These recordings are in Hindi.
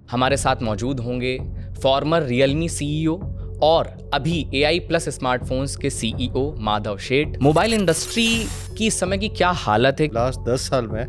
हमारे साथ मौजूद होंगे फॉर्मर रियलमी सीईओ और अभी AI प्लस स्मार्टफोन्स के CEO Madhav Sheth. Mobile industry की इस समय की क्या हालत है? लास्ट 10 साल में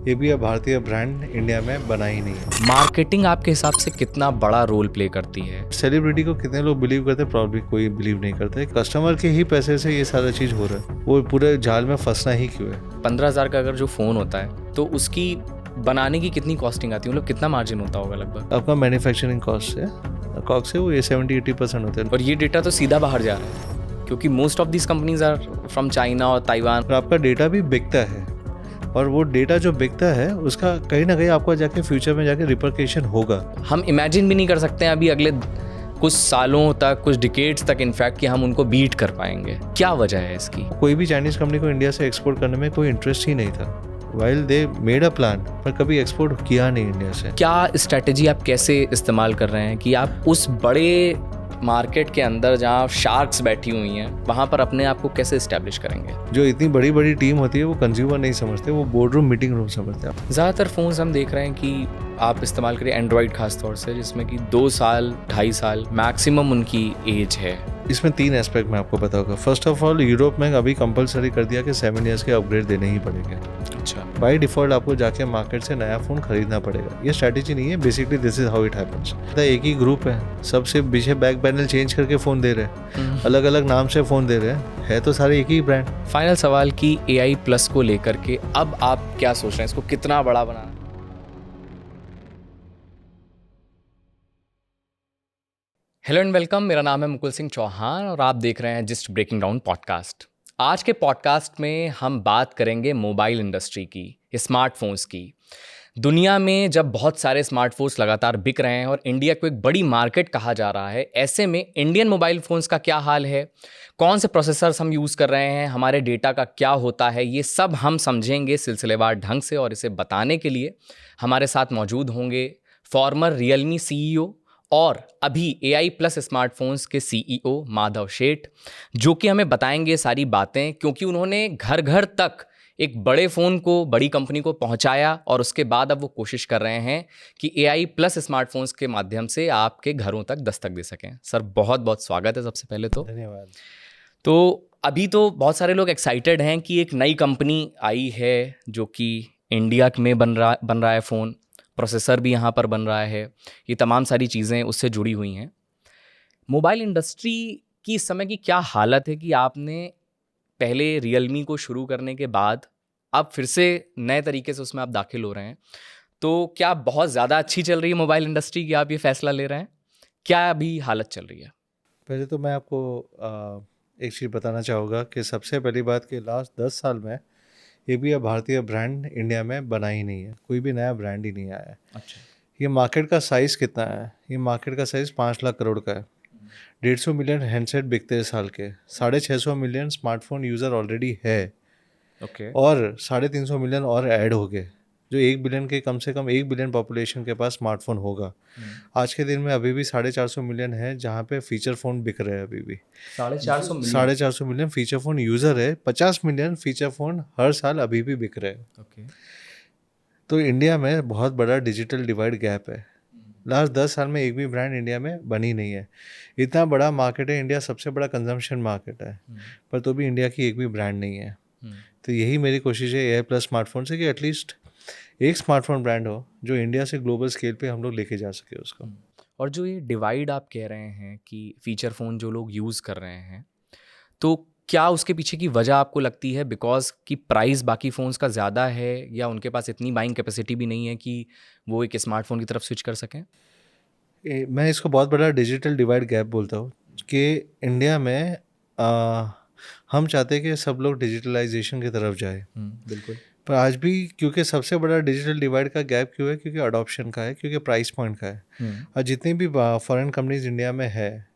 ये भी अब भारतीय ब्रांड इंडिया में बना ही नहीं है। मार्केटिंग आपके हिसाब से कितना बड़ा रोल प्ले करती है? सेलिब्रिटी को कितने लोग बिलीव करते हैं, प्रॉब्लली कोई बिलीव नहीं करते। कस्टमर के ही पैसे से ये सारा चीज़ हो रहा है, वो पूरे जाल में फंसना ही क्यों है। 15,000 का अगर जो फ़ोन होता है तो उसकी बनाने की कितनी कॉस्टिंग आती है? मतलब कितना मार्जिन होता होगा लगभग? आपका मैन्युफैक्चरिंग कॉस्ट से वो ये 70-80% होते हैं। और ये डेटा तो सीधा बाहर जा रहा है क्योंकि most of this companies are from China और ताइवान। और आपका डेटा भी बिकता है, और वो डेटा जो बिकता है उसका कहीं ना कहीं आपको जाके फ्यूचर में जाके रिपरकेशन होगा। हम इमेजिन भी नहीं कर सकते हैं अभी अगले कुछ सालों तक, कुछ डिकेड्स तक इनफैक्ट, कि हम उनको बीट कर पाएंगे। क्या वजह है इसकी? कोई भी चाइनीज़ कंपनी को इंडिया से एक्सपोर्ट करने में कोई इंटरेस्ट ही नहीं था। While they made a plan, पर कभी एक्सपोर्ट किया नहीं इंडिया से। क्या स्ट्रैटेजी आप कैसे इस्तेमाल कर रहे हैं कि आप उस बड़े मार्केट के अंदर जहाँ शार्क्स बैठी हुई हैं वहाँ पर अपने आप को कैसे इस्टेब्लिश करेंगे? जो इतनी बड़ी बड़ी टीम होती है वो कंज्यूमर नहीं समझते, वो बोर्ड रूम मीटिंग रूम समझते हैं। ज़्यादातर फ़ोन्स हम देख रहे हैं कि आप इस्तेमाल करिए एंड्रॉयड खास तौर से, जिसमें कि 2 साल 2.5 साल मैक्सिमम उनकी एज है। इसमें 3 एस्पेक्ट मैं आपको बताऊंगा। फर्स्ट ऑफ ऑल, यूरोप में अभी कंपलसरी कर दिया कि 7 ईयर्स के अपग्रेड देने ही पड़ेंगे। अच्छा। बाय डिफॉल्ट आपको जाके मार्केट से नया फ़ोन खरीदना पड़ेगा। ये स्ट्रैटेजी नहीं है, basically this is how it happens. एक ही ग्रुप है, सबसे पीछे बैक पैनल चेंज करके फ़ोन दे रहे हैं, अलग अलग नाम से फ़ोन दे रहे हैं, है तो सारे एक ही ब्रांड। फाइनल सवाल कि AI प्लस को लेकर के अब आप क्या सोच रहे हैं, इसको कितना बड़ा बनाना? हेलो एंड वेलकम, मेरा नाम है मुकुल सिंह चौहान और आप देख रहे हैं जस्ट ब्रेकिंग डाउन पॉडकास्ट। आज के पॉडकास्ट में हम बात करेंगे मोबाइल इंडस्ट्री की, स्मार्टफोन्स की। दुनिया में जब बहुत सारे स्मार्टफोन्स लगातार बिक रहे हैं और इंडिया को एक बड़ी मार्केट कहा जा रहा है, ऐसे में इंडियन मोबाइल फ़ोन्स का क्या हाल है, कौन से प्रोसेसर्स हम यूज़ कर रहे हैं, हमारे डेटा का क्या होता है, ये सब हम समझेंगे सिलसिलेवार ढंग से। और इसे बताने के लिए हमारे साथ मौजूद होंगे फॉर्मर रियलमी सीईओ और अभी AI प्लस स्मार्टफोन्स के सीईओ माधव शेठ, जो कि हमें बताएंगे सारी बातें, क्योंकि उन्होंने घर घर तक एक बड़े फ़ोन को, बड़ी कंपनी को पहुंचाया और उसके बाद अब वो कोशिश कर रहे हैं कि AI प्लस स्मार्टफोन्स के माध्यम से आपके घरों तक दस्तक दे सकें। सर, बहुत बहुत स्वागत है सबसे पहले तो। धन्यवाद। तो अभी तो बहुत सारे लोग एक्साइटेड हैं कि एक नई कंपनी आई है जो कि इंडिया में बन रहा है फ़ोन, प्रोसेसर भी यहाँ पर बन रहा है, ये तमाम सारी चीज़ें उससे जुड़ी हुई हैं। मोबाइल इंडस्ट्री की इस समय की क्या हालत है कि आपने पहले रियलमी को शुरू करने के बाद अब फिर से नए तरीके से उसमें आप दाखिल हो रहे हैं, तो क्या बहुत ज़्यादा अच्छी चल रही है मोबाइल इंडस्ट्री की, आप ये फैसला ले रहे हैं? क्या अभी हालत चल रही है? पहले तो मैं आपको एक चीज़ बताना चाहूँगा कि सबसे पहली बात कि लास्ट 10 साल में ये भी अब भारतीय ब्रांड इंडिया में बना ही नहीं है, कोई भी नया ब्रांड ही नहीं आया है। अच्छा। ये मार्केट का साइज़ कितना है? ये मार्केट का साइज़ 5 लाख करोड़ का है। 150 मिलियन हैंडसेट बिकते हैं साल के, 650 मिलियन स्मार्टफोन यूज़र ऑलरेडी है, ओके। और 350 मिलियन और ऐड हो गए, जो 1 बिलियन के कम से कम 1 बिलियन पॉपुलेशन के पास स्मार्टफोन होगा। आज के दिन में अभी भी 450 मिलियन है जहाँ पे फीचर फ़ोन बिक रहे हैं अभी भी। 450 मिलियन फीचर फ़ोन यूज़र है, 50 मिलियन फीचर फ़ोन हर साल अभी भी बिक रहे हैं। ओके। तो इंडिया में बहुत बड़ा डिजिटल डिवाइड गैप है। लास्ट 10 साल में एक भी ब्रांड इंडिया में बनी नहीं है। इतना बड़ा मार्केट है, इंडिया सबसे बड़ा कंजम्पशन मार्केट है, पर तो भी इंडिया की एक भी ब्रांड नहीं है। तो यही मेरी कोशिश है AI प्लस स्मार्टफोन से कि एटलीस्ट एक स्मार्टफोन ब्रांड हो जो इंडिया से ग्लोबल स्केल पे हम लोग लेके जा सके उसको। और जो ये डिवाइड आप कह रहे हैं कि फ़ीचर फ़ोन जो लोग यूज़ कर रहे हैं, तो क्या उसके पीछे की वजह आपको लगती है बिकॉज़ कि प्राइस बाकी फ़ोन्स का ज़्यादा है, या उनके पास इतनी बाइंग कैपेसिटी भी नहीं है कि वो एक स्मार्टफ़ोन की तरफ स्विच कर सकें? मैं इसको बहुत बड़ा डिजिटल डिवाइड गैप बोलता हूँ कि इंडिया में हम चाहते हैं कि सब लोग डिजिटलाइजेशन की तरफ जाए, बिल्कुल। पर आज भी क्योंकि सबसे बड़ा डिजिटल डिवाइड का गैप क्यों है? क्योंकि अडॉप्शन का है, क्योंकि प्राइस पॉइंट का है। और जितनी भी फॉरेन कंपनीज इंडिया में है,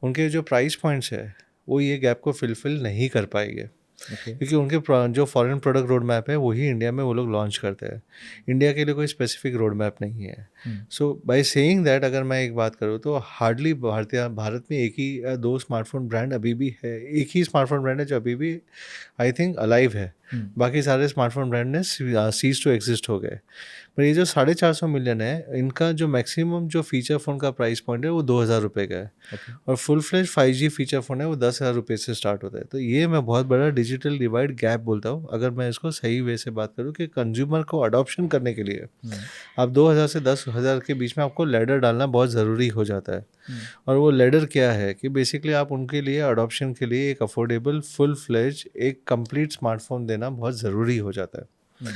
उनके जो प्राइस पॉइंट्स है वो ये गैप को फिलफिल नहीं कर पाएंगे, क्योंकि उनके जो फॉरेन प्रोडक्ट रोड मैप है वही इंडिया में वो लोग लॉन्च करते हैं। इंडिया के लिए कोई स्पेसिफिक रोड मैप नहीं है। सो बाय सेइंग दैट, अगर मैं एक बात करूँ तो हार्डली भारत में एक ही या 2 स्मार्टफोन ब्रांड अभी भी है, एक ही स्मार्टफोन ब्रांड है जो अभी भी आई थिंक अलाइव है, बाकी सारे स्मार्टफोन ब्रांड ने सीज टू एग्जिस्ट हो गए। पर ये जो 450 मिलियन है, इनका जो मैक्सिमम जो फीचर फ़ोन का प्राइस पॉइंट है वो 2000 रुपये का है। और full fledge 5G feature phone है वो 10,000 रुपये से स्टार्ट होता है। तो ये मैं बहुत बड़ा डिजिटल डिवाइड गैप बोलता हूँ, अगर मैं इसको सही वे से बात करूँ, कि कंज्यूमर को अडॉप्शन करने के लिए आप 2000 से 10,000 के बीच में आपको लैडर डालना बहुत ज़रूरी हो जाता है। और वो लैडर क्या है कि बेसिकली आप उनके लिए अडॉप्शन के लिए एक अफोर्डेबल फुल फ्लेज एक कंप्लीट स्मार्टफोन देना बहुत ज़रूरी हो जाता है।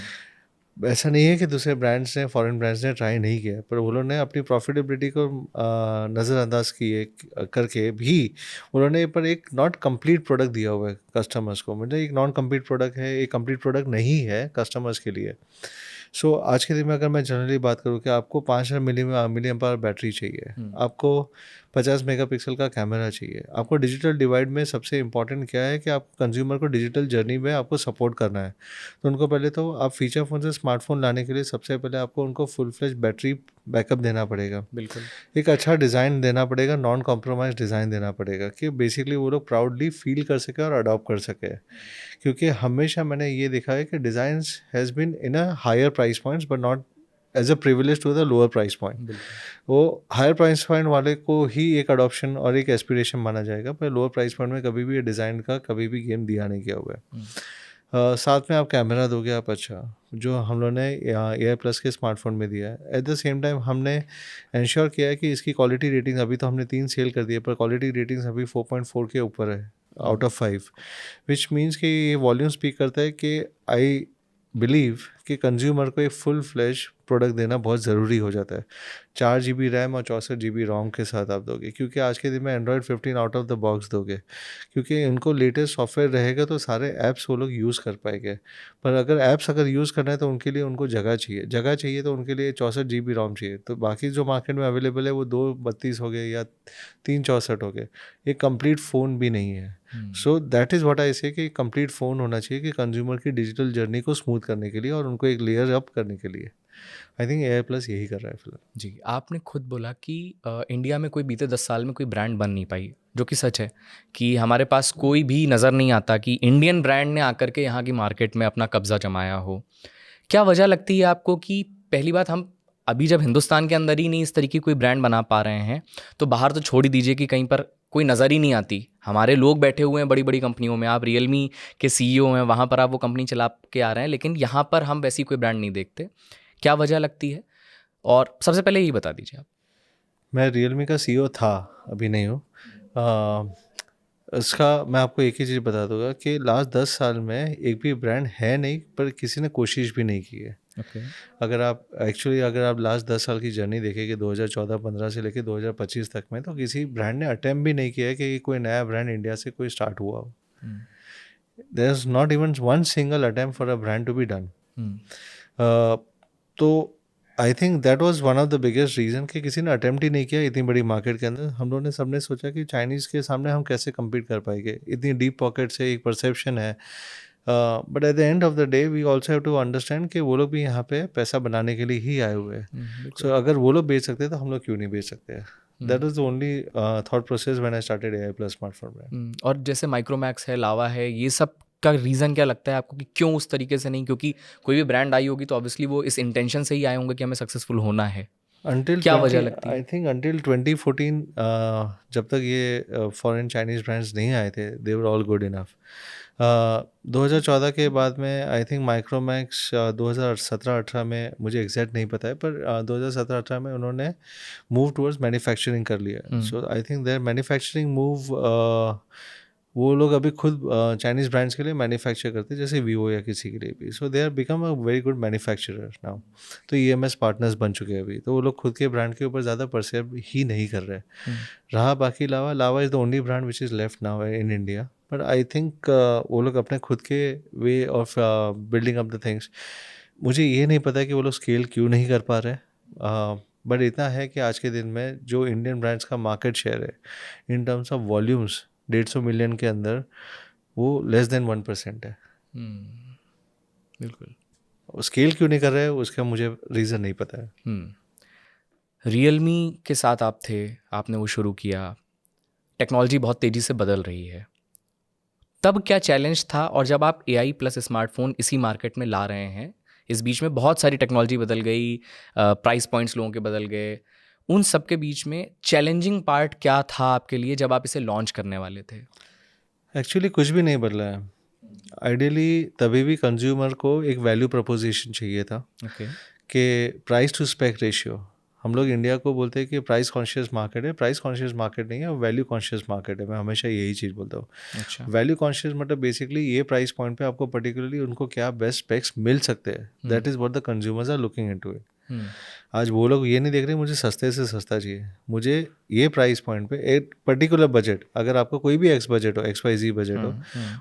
ऐसा नहीं है कि दूसरे ब्रांड्स ने, फॉरेन ब्रांड्स ने ट्राई नहीं किया, पर उन्होंने अपनी प्रॉफिटेबिलिटी को नज़रअंदाज किए करके भी उन्होंने पर एक नॉट कंप्लीट प्रोडक्ट दिया हुआ है कस्टमर्स को। मतलब एक नॉन कंप्लीट प्रोडक्ट है, एक कंप्लीट प्रोडक्ट नहीं है कस्टमर्स के लिए। सो आज के दिन में अगर मैं जनरली बात करूँ कि आपको 5000 मिली एम्पावर बैटरी चाहिए, आपको 50 मेगापिक्सल का कैमरा चाहिए, आपको डिजिटल डिवाइड में सबसे इम्पॉर्टेंट क्या है कि आप कंज्यूमर को डिजिटल जर्नी में आपको सपोर्ट करना है। तो उनको पहले तो आप फीचर फ़ोन से स्मार्टफोन लाने के लिए सबसे पहले आपको उनको फुल फ्लेज बैटरी बैकअप देना पड़ेगा। बिल्कुल। एक अच्छा डिज़ाइन देना पड़ेगा, नॉन कॉम्प्रोमाइज़ डिज़ाइन देना पड़ेगा, कि बेसिकली वो लोग प्राउडली फील कर सके और अडॉप्ट कर सके। क्योंकि हमेशा मैंने ये देखा है कि designs has been in a higher price points but not as a privilege to the lower price point. वो हायर प्राइस पॉइंट वाले को ही एक अडॉप्शन और एक एस्पिरेशन माना जाएगा, पर लोअर प्राइस पॉइंट में कभी भी ये डिज़ाइन का कभी भी गेम दिया नहीं गया हुआ है। साथ में आप कैमरा दोगे आप, अच्छा जो हम लोगों ने एयर प्लस के स्मार्टफोन में दिया है। एट द सेम टाइम हमने इंश्योर किया है कि इसकी क्वालिटी रेटिंग, अभी तो हमने 3 सेल कर दिए, पर क्वालिटी रेटिंग्स अभी 4.4 के ऊपर है आउट ऑफ 5, विच मीन्स कि ये वॉल्यूम स्पीक करता है कि आई बिलीव कि कंज्यूमर को एक फुल फ्लैश प्रोडक्ट देना बहुत ज़रूरी हो जाता है। 4 GB रैम और 64 GB रोम के साथ आप दोगे, क्योंकि आज के दिन में Android 15 out of the box दोगे, क्योंकि इनको लेटेस्ट सॉफ्टवेयर रहेगा तो सारे ऐप्स वो लोग यूज़ कर पाएंगे। पर अगर ऐप्स अगर यूज़ करना है तो उनके लिए उनको जगह चाहिए तो उनके लिए 64 GB रोम चाहिए। तो बाकी जो मार्केट में अवेलेबल है वो 232 हो गए या 364 हो गए, एक कंप्लीट फ़ोन भी नहीं है। सो दैट इज़ व्हाट आई से कि कंप्लीट फ़ोन होना चाहिए कि कंज्यूमर की डिजिटल जर्नी को स्मूथ करने के लिए और उनको एक लेयर अप करने के लिए। आई थिंक एयर प्लस यही कर रहा है फिलहाल। जी, आपने खुद बोला कि इंडिया में कोई बीते 10 साल में कोई ब्रांड बन नहीं पाई, जो कि सच है कि हमारे पास कोई भी नज़र नहीं आता कि इंडियन ब्रांड ने आकर के यहाँ की मार्केट में अपना कब्ज़ा जमाया हो। क्या वजह लगती है आपको कि पहली बात, हम अभी जब हिंदुस्तान के अंदर ही नहीं इस तरीके कोई ब्रांड बना पा रहे हैं, तो बाहर तो छोड़ ही दीजिए कि कहीं पर कोई नज़र ही नहीं आती। हमारे लोग बैठे हुए हैं बड़ी बड़ी कंपनियों में, आप रियलमी के CEO हैं, वहाँ पर आप वो कंपनी चला के आ रहे हैं, लेकिन यहाँ पर हम वैसी कोई ब्रांड नहीं देखते। क्या वजह लगती है? और सबसे पहले यही बता दीजिए आप। मैं रियलमी का CEO था, अभी नहीं हूँ। इसका मैं आपको एक ही चीज़ बता दूंगा कि लास्ट 10 साल में एक भी ब्रांड है नहीं, पर किसी ने कोशिश भी नहीं की है। अगर आप लास्ट 10 साल की जर्नी देखेंगे 2014-15 से लेकर 2025 तक में, तो किसी ब्रांड ने अटेम्प्ट भी नहीं किया है कि कोई नया ब्रांड इंडिया से कोई स्टार्ट हुआ हो। There is not even one single attempt for a brand to be done. तो I think that was one of the biggest reason कि किसी ने अटेम्प्ट ही नहीं किया इतनी बड़ी मार्केट के अंदर। हम लोगों ने सबने सोचा कि चाइनीज़ के सामने हम कैसे compete कर पाएंगे, इतनी डीप पॉकेट से एक परसेप्शन है। But at the end of the day we also have to understand कि वो लोग भी यहाँ पे पैसा बनाने के लिए ही आए हुए हैं। सो अगर वो लोग बेच सकते हैं तो हम लोग क्यों नहीं बेच सकते हैं। That is the only thought process when I started AI plus smartphone brand. और जैसे माइक्रोमैक्स है, लावा है, ये सब का रीज़न क्या लगता है आपको कि क्यों उस तरीके से नहीं? क्योंकि कोई भी ब्रांड आई होगी तो ऑब्वियसली वो इस इंटेंशन से ही आए होंगे कि हमें सक्सेसफुल होना है। क्या वजह लगती है? आई थिंक अंटिल 2014 जब तक ये फॉरेन चाइनीज़ ब्रांड्स नहीं आए थे, दे वर ऑल गुड इनफ। 2014 के बाद में आई थिंक माइक्रोमैक्स 2017-18 में, मुझे एग्जैक्ट नहीं पता है, पर 2017-18 में उन्होंने मूव टूवर्ड्स मैन्युफैक्चरिंग कर लिया। So I think their manufacturing move, वो लोग अभी खुद चाइनीज़ ब्रांड्स के लिए मैन्युफैक्चर करते हैं, जैसे वीवो या किसी के लिए भी। So they are become a very good manufacturer now. तो EMS पार्टनर्स बन चुके हैं अभी, तो वो लोग खुद के ब्रांड के ऊपर ज़्यादा परसेव ही नहीं कर रहे। रहा बाकी Lava is the only brand which is left now in India. But I think वो लोग अपने खुद के way of building up the things, मुझे ये नहीं पता कि वो लोग स्केल क्यों नहीं कर पा रहे। बट इतना है कि आज के दिन में जो इंडियन ब्रांड्स का मार्केट शेयर है in terms of volumes 150 million के अंदर, वो लेस देन 1% है। बिल्कुल। स्केल क्यों नहीं कर रहे हैं उसका मुझे रीज़न नहीं पता है। रियलमी के साथ आप थे, आपने वो शुरू किया, टेक्नोलॉजी बहुत तेज़ी से बदल रही है, तब क्या चैलेंज था, और जब आप AI प्लस स्मार्टफोन इसी मार्केट में ला रहे हैं, इस बीच में बहुत सारी टेक्नोलॉजी बदल गई, प्राइस पॉइंट्स लोगों के बदल गए, उन सब के बीच में चैलेंजिंग पार्ट क्या था आपके लिए जब आप इसे लॉन्च करने वाले थे? एक्चुअली कुछ भी नहीं बदला है। आइडियली तभी भी कंज्यूमर को एक वैल्यू प्रपोजिशन चाहिए था ओके। कि प्राइस टू स्पेक रेशियो। हम लोग इंडिया को बोलते हैं कि प्राइस कॉन्शियस मार्केट है, प्राइस कॉन्शियस मार्केट नहीं है, वैल्यू कॉन्शियस मार्केट है। मैं हमेशा यही चीज़ बोलता हूँ। अच्छा। वैल्यू कॉन्शियस मतलब बेसिकली ये प्राइस पॉइंट पे आपको पर्टिकुलरली उनको क्या बेस्ट स्पेक्स मिल सकते हैं, that is what the consumers are looking into it. आज वो लोग ये नहीं देख रहे मुझे सस्ते से सस्ता चाहिए, मुझे ये प्राइस पॉइंट पे एक पर्टिकुलर बजट, अगर आपको कोई भी एक्स बजट हो, XYZ बजट हो,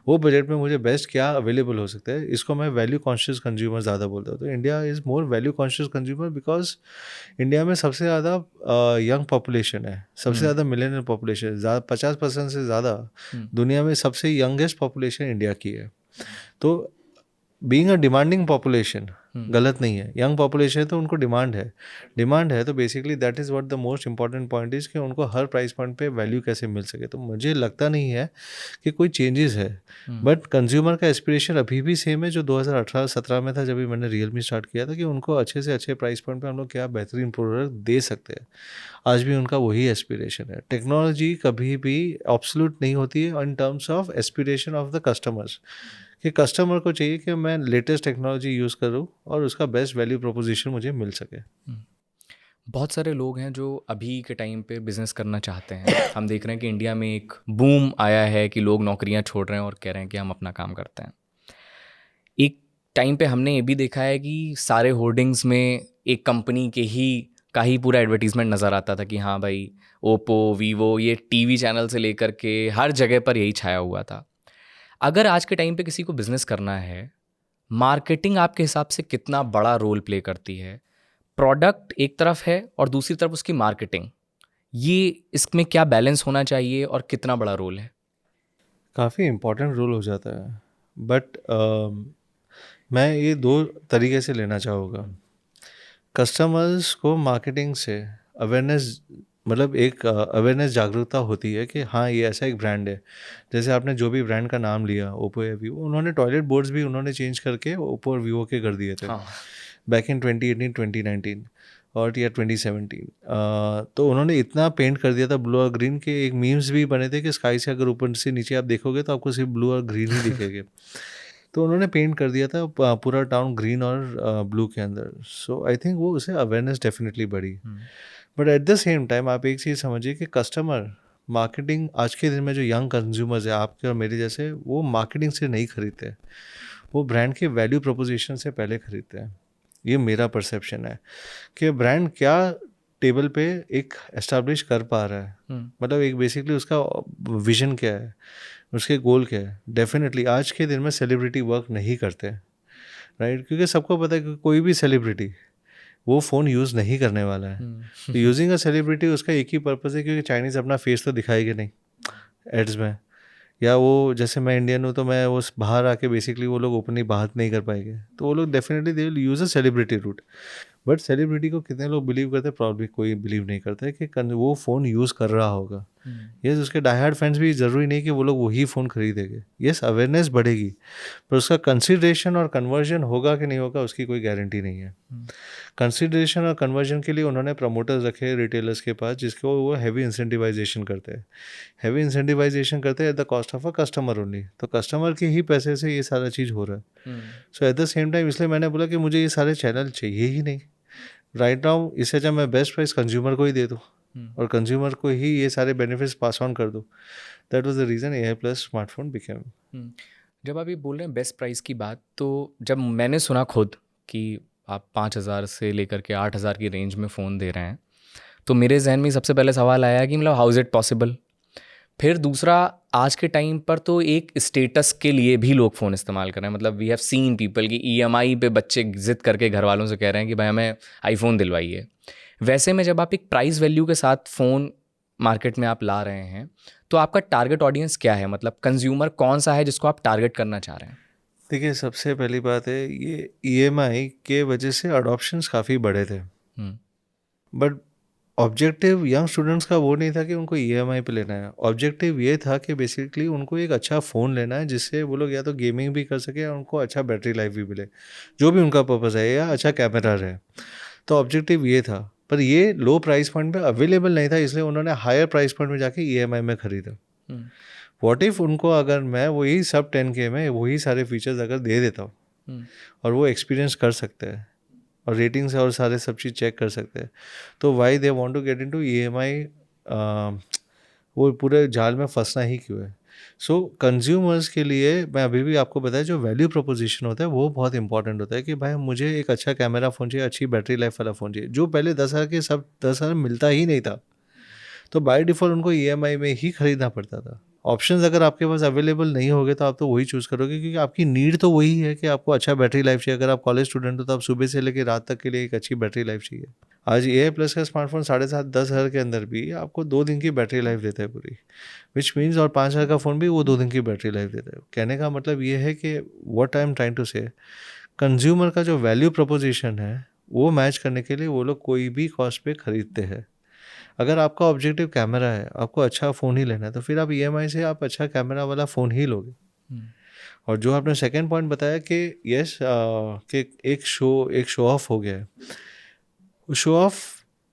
वो बजट में मुझे बेस्ट क्या अवेलेबल हो सकता है, इसको मैं वैल्यू कॉन्शियस कंज्यूमर ज़्यादा बोलता हूँ। तो India is more value conscious consumer because India में सबसे ज़्यादा यंग पॉपुलेशन है, सबसे ज़्यादा मिलेनियल पॉपुलेशन, 50% से ज़्यादा दुनिया में सबसे यंगेस्ट पॉपुलेशन इंडिया की है। तो बीइंग अ डिमांडिंग पॉपुलेशन गलत नहीं है, यंग पॉपुलेशन है तो उनको डिमांड है तो basically that is what the most important point is कि उनको हर प्राइस पॉइंट पे वैल्यू कैसे मिल सके। तो मुझे लगता नहीं है कि कोई चेंजेस है, बट कंज्यूमर का एस्पिरेशन अभी भी सेम है जो 2018-17 में था जब भी मैंने रियलमी स्टार्ट किया था, कि उनको अच्छे से अच्छे प्राइस पॉइंट पे हम लोग क्या बेहतरीन प्रोडक्ट दे सकते हैं। आज भी उनका वही एस्पिरेशन है। टेक्नोलॉजी कभी भी ऑब्सोल्यूट नहीं होती है in terms of aspiration of the customers, कि कस्टमर को चाहिए कि मैं लेटेस्ट टेक्नोलॉजी यूज़ करूँ और उसका बेस्ट वैल्यू प्रोपोजिशन मुझे मिल सके। बहुत सारे लोग हैं जो अभी के टाइम पे बिजनेस करना चाहते हैं। हम देख रहे हैं कि इंडिया में एक बूम आया है कि लोग नौकरियां छोड़ रहे हैं और कह रहे हैं कि हम अपना काम करते हैं। एक टाइम पे हमने ये भी देखा है कि सारे होर्डिंग्स में एक कंपनी के ही का ही पूरा एडवर्टीजमेंट नज़र आता था कि हाँ भाई, ओप्पो, वीवो, ये टीवी चैनल से लेकर के हर जगह पर यही छाया हुआ था। अगर आज के टाइम पे किसी को बिजनेस करना है, मार्केटिंग आपके हिसाब से कितना बड़ा रोल प्ले करती है? प्रोडक्ट एक तरफ है और दूसरी तरफ उसकी मार्केटिंग, ये इसमें क्या बैलेंस होना चाहिए और कितना बड़ा रोल है? काफ़ी इम्पोर्टेंट रोल हो जाता है, बट मैं ये दो तरीके से लेना चाहूँगा। कस्टमर्स को मार्केटिंग से अवेयरनेस, मतलब एक अवेयरनेस जागरूकता होती है कि हाँ ये ऐसा एक ब्रांड है। जैसे आपने जो भी ब्रांड का नाम लिया, ओप्पो या वीवो, उन्होंने टॉयलेट बोर्ड्स भी उन्होंने चेंज करके ओप्पो और वीवो के कर दिए थे हाँ। बैक इन 2018-2019 और या 2017। तो उन्होंने इतना पेंट कर दिया था ब्लू और ग्रीन के, एक मीम्स भी बने थे कि स्काई से अगर ऊपर से नीचे आप देखोगे तो आपको सिर्फ ब्लू और ग्रीन ही दिखेंगे। तो उन्होंने पेंट कर दिया था पूरा टाउन ग्रीन और ब्लू के अंदर। सो आई थिंक वो उसे अवेयरनेस डेफिनेटली बढ़ी। But at the same time आप एक चीज़ समझिए कि कस्टमर मार्केटिंग आज के दिन में जो यंग कंज्यूमर्स है आपके और मेरे जैसे, वो मार्केटिंग से नहीं खरीदते, वो ब्रांड के वैल्यू प्रोपोजिशन से पहले खरीदते हैं। ये मेरा परसेप्शन है कि ब्रांड क्या टेबल पे एक एस्टैब्लिश कर पा रहा है, मतलब एक बेसिकली उसका विजन क्या है, उसके गोल क्या है। डेफिनेटली आज के दिन में सेलिब्रिटी वर्क नहीं करते, राइट, क्योंकि सबको पता है कि कोई भी सेलिब्रिटी वो फ़ोन यूज़ नहीं करने वाला है। तो यूजिंग अ सेलिब्रिटी उसका एक ही पर्पज़ है, क्योंकि चाइनीज़ अपना फेस तो दिखाएगी नहीं एड्स में, या वो जैसे मैं इंडियन हूँ तो मैं वो बाहर आके बेसिकली वो लोग ओपनली बात नहीं कर पाएंगे, तो वो लोग definitely they will use a celebrity route. But celebrity को कितने लोग बिलीव करते हैं? प्रॉब्लम कोई बिलीव नहीं करता है कि वो फ़ोन यूज़ कर रहा होगा। यस, उसके डाई-हार्ड फैंस भी ज़रूरी नहीं कि वो लोग वही फ़ोन खरीदेंगे। यस, अवेयरनेस बढ़ेगी, पर उसका कंसिडरेशन और कन्वर्जन होगा कि नहीं होगा उसकी कोई गारंटी नहीं है। कंसिडरेशन और कन्वर्जन के लिए उन्होंने प्रमोटर्स रखे रिटेलर्स के पास, जिसको वो हैवी इंसेंटिवाइजेशन करते हैं। हैवी इंसेंटिवाइजेशन करते हैं at the cost of a customer only, तो कस्टमर के ही पैसे से ये सारा चीज़ हो रहा है। सो एट द सेम टाइम इसलिए मैंने बोला कि मुझे ये सारे चैनल चाहिए ही नहीं राइट नाउ। इससे जब मैं बेस्ट प्राइस कंज्यूमर को ही दे दूँ और कंज्यूमर को ही ये सारे बेनिफिट्स पास ऑन कर दूँ, that was the reason AI plus smartphone became. जब आप ये बोल रहे हैं बेस्ट प्राइस की बात, तो जब मैंने सुना खुद कि आप 5,000 से लेकर के 8,000 की रेंज में फ़ोन दे रहे हैं, तो मेरे जहन में सबसे पहले सवाल आया कि मतलब हाउ इज़ इट पॉसिबल। फिर दूसरा, आज के टाइम पर तो एक स्टेटस के लिए भी लोग फ़ोन इस्तेमाल कर रहे हैं। मतलब वी हैव सीन पीपल की EMI पे बच्चे ज़िद करके घर वालों से कह रहे हैं कि भाई हमें आईफोन दिलवाइए। वैसे में जब आप एक प्राइस वैल्यू के साथ फ़ोन मार्केट में आप ला रहे हैं, तो आपका टारगेट ऑडियंस क्या है? मतलब कंज्यूमर कौन सा है जिसको आप टारगेट करना चाह रहे हैं? देखिए, सबसे पहली बात है ये EMI के वजह से अडॉप्शंस काफ़ी बढ़े थे, बट ऑब्जेक्टिव यंग स्टूडेंट्स का वो नहीं था कि उनको ईएमआई पे लेना है। ऑब्जेक्टिव ये था कि बेसिकली उनको एक अच्छा फ़ोन लेना है जिससे वो लोग या तो गेमिंग भी कर सके और उनको अच्छा बैटरी लाइफ भी मिले, जो भी उनका पर्पज़ है, या अच्छा कैमरा रहे। तो ऑब्जेक्टिव ये था, पर ये लो प्राइस पॉइंट पे अवेलेबल नहीं था, इसलिए उन्होंने हायर प्राइस पॉइंट में जाके ईएमआई में ख़रीदा। व्हाट इफ़ उनको अगर मैं वही सब 10K में वही सारे फीचर्स अगर दे देता हूँ और वो एक्सपीरियंस कर सकते हैं और रेटिंग्स और सारे सब चीज़ चेक कर सकते हैं, तो why they want to get into EMI, वो पूरे जाल में फंसना ही क्यों है। सो कंज्यूमर्स के लिए मैं अभी भी आपको बताया, जो वैल्यू प्रोपोजिशन होता है वो बहुत इंपॉर्टेंट होता है कि भाई मुझे एक अच्छा कैमरा फ़ोन चाहिए, अच्छी बैटरी लाइफ वाला फ़ोन चाहिए, जो पहले 10,000 के सब 10,000 मिलता ही नहीं था, तो बाय डिफ़ॉल्ट उनको ईएमआई में ही खरीदना पड़ता था। ऑप्शंस अगर आपके पास अवेलेबल नहीं होंगे तो आप तो वही चूज़ करोगे, क्योंकि आपकी नीड तो वही है कि आपको अच्छा बैटरी लाइफ चाहिए। अगर आप कॉलेज स्टूडेंट हो तो आप सुबह से लेकर रात तक के लिए एक अच्छी बैटरी लाइफ चाहिए। आज AI प्लस का स्मार्टफोन 7,500-10,000 के अंदर भी आपको 2 दिन की बैटरी लाइफ देता है पूरी, विच मीन्स, और 5,000 का फ़ोन भी वो 2 दिन की बैटरी लाइफ देता है। कहने का मतलब ये है कि what I am trying to say, consumer का जो वैल्यू प्रोपोजिशन है वो मैच करने के लिए वो लोग कोई भी कॉस्ट पे खरीदते हैं। अगर आपका ऑब्जेक्टिव कैमरा है, आपको अच्छा फ़ोन ही लेना है, तो फिर आप ईएमआई से आप अच्छा कैमरा वाला फ़ोन ही लोगे। और जो आपने सेकंड पॉइंट बताया कि यस, कि एक शो ऑफ हो गया है, शो ऑफ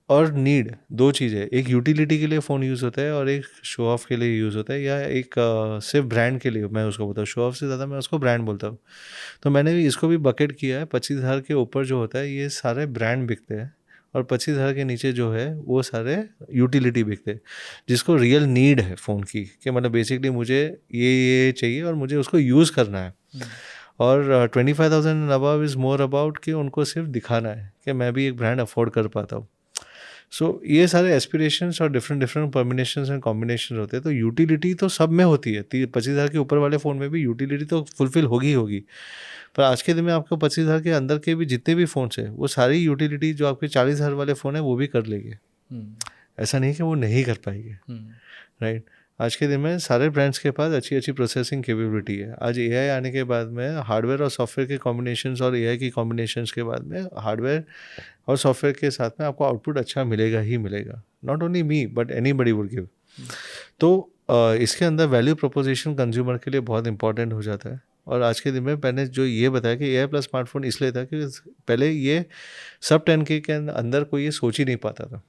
और नीड दो चीज़ें, एक यूटिलिटी के लिए फ़ोन यूज़ होता है और एक शो ऑफ के लिए यूज़ होता है, या एक सिर्फ ब्रांड के लिए मैं उसको बोलता हूँ। शो ऑफ से ज़्यादा मैं उसको ब्रांड बोलता हूँ। तो मैंने भी इसको भी बकेट किया है। 25,000 के ऊपर जो होता है ये सारे ब्रांड बिकते हैं, और 25,000 के नीचे जो है वो सारे यूटिलिटी बिकते हैं, जिसको रियल नीड है फ़ोन की, कि मतलब बेसिकली मुझे ये चाहिए और मुझे उसको यूज़ करना है। और 25,000 अबव इज़ मोर अबाउट कि उनको सिर्फ दिखाना है कि मैं भी एक ब्रांड अफोर्ड कर पाता हूँ। सो ये सारे एस्पिरेशंस और different different combinations and combination होते हैं। तो यूटिलिटी तो सब में होती है, 25,000 के ऊपर वाले फ़ोन में भी यूटिलिटी तो फुलफिल होगी ही होगी। पर आज के दिन में आपको 25,000 के अंदर के भी जितने भी फ़ोन्स हैं, वो सारी यूटिलिटी जो आपके 40,000 वाले फ़ोन है वो भी कर लेंगे। ऐसा नहीं कि वो नहीं कर पाएंगे, राइट। आज के दिन में सारे ब्रांड्स के पास अच्छी अच्छी प्रोसेसिंग कैपेबिलिटी है। आज AI आने के बाद में हार्डवेयर और सॉफ्टवेयर के कॉम्बिनेशंस और AI की कॉम्बिनेशंस के बाद में हार्डवेयर और सॉफ्टवेयर के साथ में आपको आउटपुट अच्छा मिलेगा ही मिलेगा। Not only me but anybody would give. तो इसके अंदर वैल्यू प्रोपोजिशन कंज्यूमर के लिए बहुत इंपॉर्टेंट हो जाता है। और आज के दिन में मैंने जो ये बताया कि AI प्लस स्मार्टफोन इसलिए था कि पहले ये सब 10K के अंदर कोई ये सोच ही नहीं पाता था,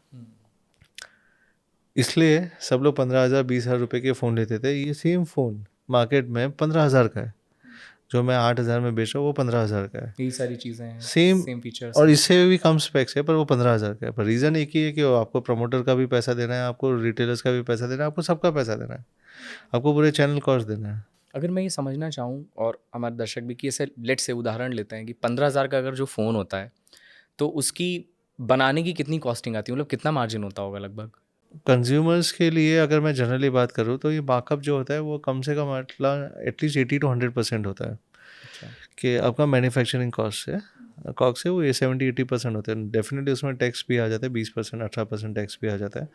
इसलिए सब लोग 15,000 20,000 रुपये के फ़ोन लेते थे। ये सेम फ़ोन मार्केट में 15,000 का है, जो मैं 8,000 में बेच रहा हूँ वो 15,000 का है। यही सारी चीज़ें हैं, सेम फीचर्स, और इससे भी कम स्पेक्स है, पर वो 15,000 का है। पर रीज़न एक ही है कि आपको प्रमोटर का भी पैसा देना है, आपको रिटेलर्स का भी पैसा देना है, आपको सबका पैसा देना है, आपको पूरे चैनल कॉस्ट देना है। अगर मैं ये समझना चाहूँ और हमारे दर्शक भी, कि ऐसे लेट से उदाहरण लेते हैं कि 15,000 का अगर जो फ़ोन होता है तो उसकी बनाने की कितनी कॉस्टिंग आती है, मतलब कितना मार्जिन होता होगा लगभग? कंज्यूमर्स के लिए अगर मैं जनरली बात करूँ तो ये मार्कअप जो होता है वो कम से कम मतलब एटलीस्ट 80 to 100% होता है। अच्छा। कि आपका मैन्युफैक्चरिंग कॉस्ट से वो ये 70-80% होते हैं। डेफिनेटली उसमें टैक्स भी आ जाता है, 20% 18% टैक्स भी आ जाता है।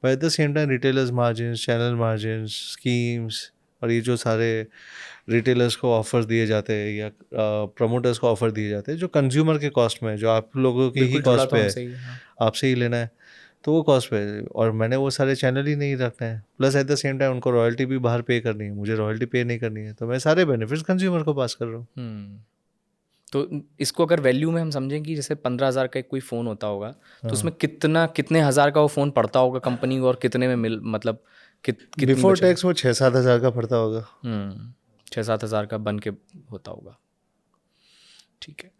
पर at the same time retailers margins, channel margins, schemes, और ये जो सारे रिटेलर्स को ऑफर दिए जाते हैं या प्रमोटर्स को ऑफर दिए जाते हैं, जो कंज्यूमर के कॉस्ट में है, जो आप लोगों की ही कॉस्ट पे है, आपसे ही लेना है, तो वो कॉस्ट पे है। और मैंने वो सारे चैनल ही नहीं रखना है, plus at the same time उनको रॉयल्टी भी बाहर पे करनी है, मुझे रॉयल्टी पे नहीं करनी है, तो मैं सारे बेनिफिट्स कंज्यूमर को पास कर रहा हूँ। तो इसको अगर वैल्यू में हम समझें कि जैसे 15,000 का कोई फ़ोन होता होगा, तो उसमें कितने हज़ार का वो फ़ोन पड़ता होगा कंपनी को, और कितने में मतलब कितनी बिफोर टैक्स वो 6-7 हज़ार का पड़ता होगा। 6-7 हज़ार का बन के होता होगा। ठीक है,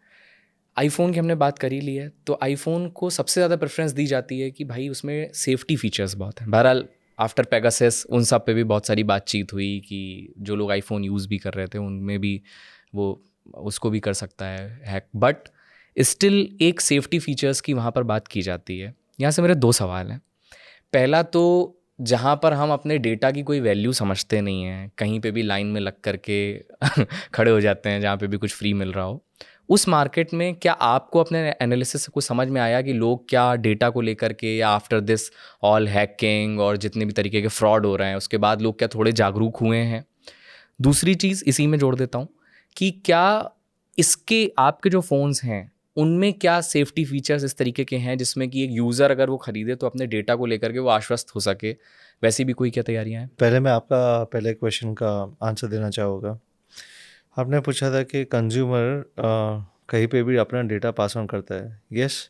आईफोन की हमने बात कर ही ली है, तो आईफोन को सबसे ज़्यादा प्रेफरेंस दी जाती है कि भाई उसमें सेफ्टी फीचर्स बहुत हैं। बहरहाल आफ्टर पेगासस उन सब पे भी बहुत सारी बातचीत हुई कि जो लोग आईफोन यूज़ भी कर रहे थे उनमें भी वो उसको भी कर सकता है हैक, बट स्टिल एक सेफ्टी फीचर्स की वहाँ पर बात की जाती है। यहाँ से मेरे 2 सवाल हैं। पहला तो जहाँ पर हम अपने डेटा की कोई वैल्यू समझते नहीं हैं, कहीं पे भी लाइन में लग करके खड़े हो जाते हैं जहाँ पे भी कुछ फ्री मिल रहा हो, उस मार्केट में क्या आपको अपने एनालिसिस से कुछ समझ में आया कि लोग क्या डेटा को लेकर के, या आफ्टर दिस ऑल हैकिंग और जितने भी तरीके के फ्रॉड हो रहे हैं उसके बाद लोग क्या थोड़े जागरूक हुए हैं? दूसरी चीज़ इसी में जोड़ देता हूँ कि क्या इसके आपके जो फ़ोन्स हैं उनमें क्या सेफ्टी फीचर्स इस तरीके के हैं जिसमें कि एक यूज़र अगर वो खरीदे तो अपने डेटा को लेकर के वो आश्वस्त हो सके, वैसी भी कोई क्या तैयारियां हैं? पहले मैं आपका पहले क्वेश्चन का आंसर देना चाहूँगा। आपने पूछा था कि कंज्यूमर कहीं पे भी अपना डेटा पास ऑन करता है। यस,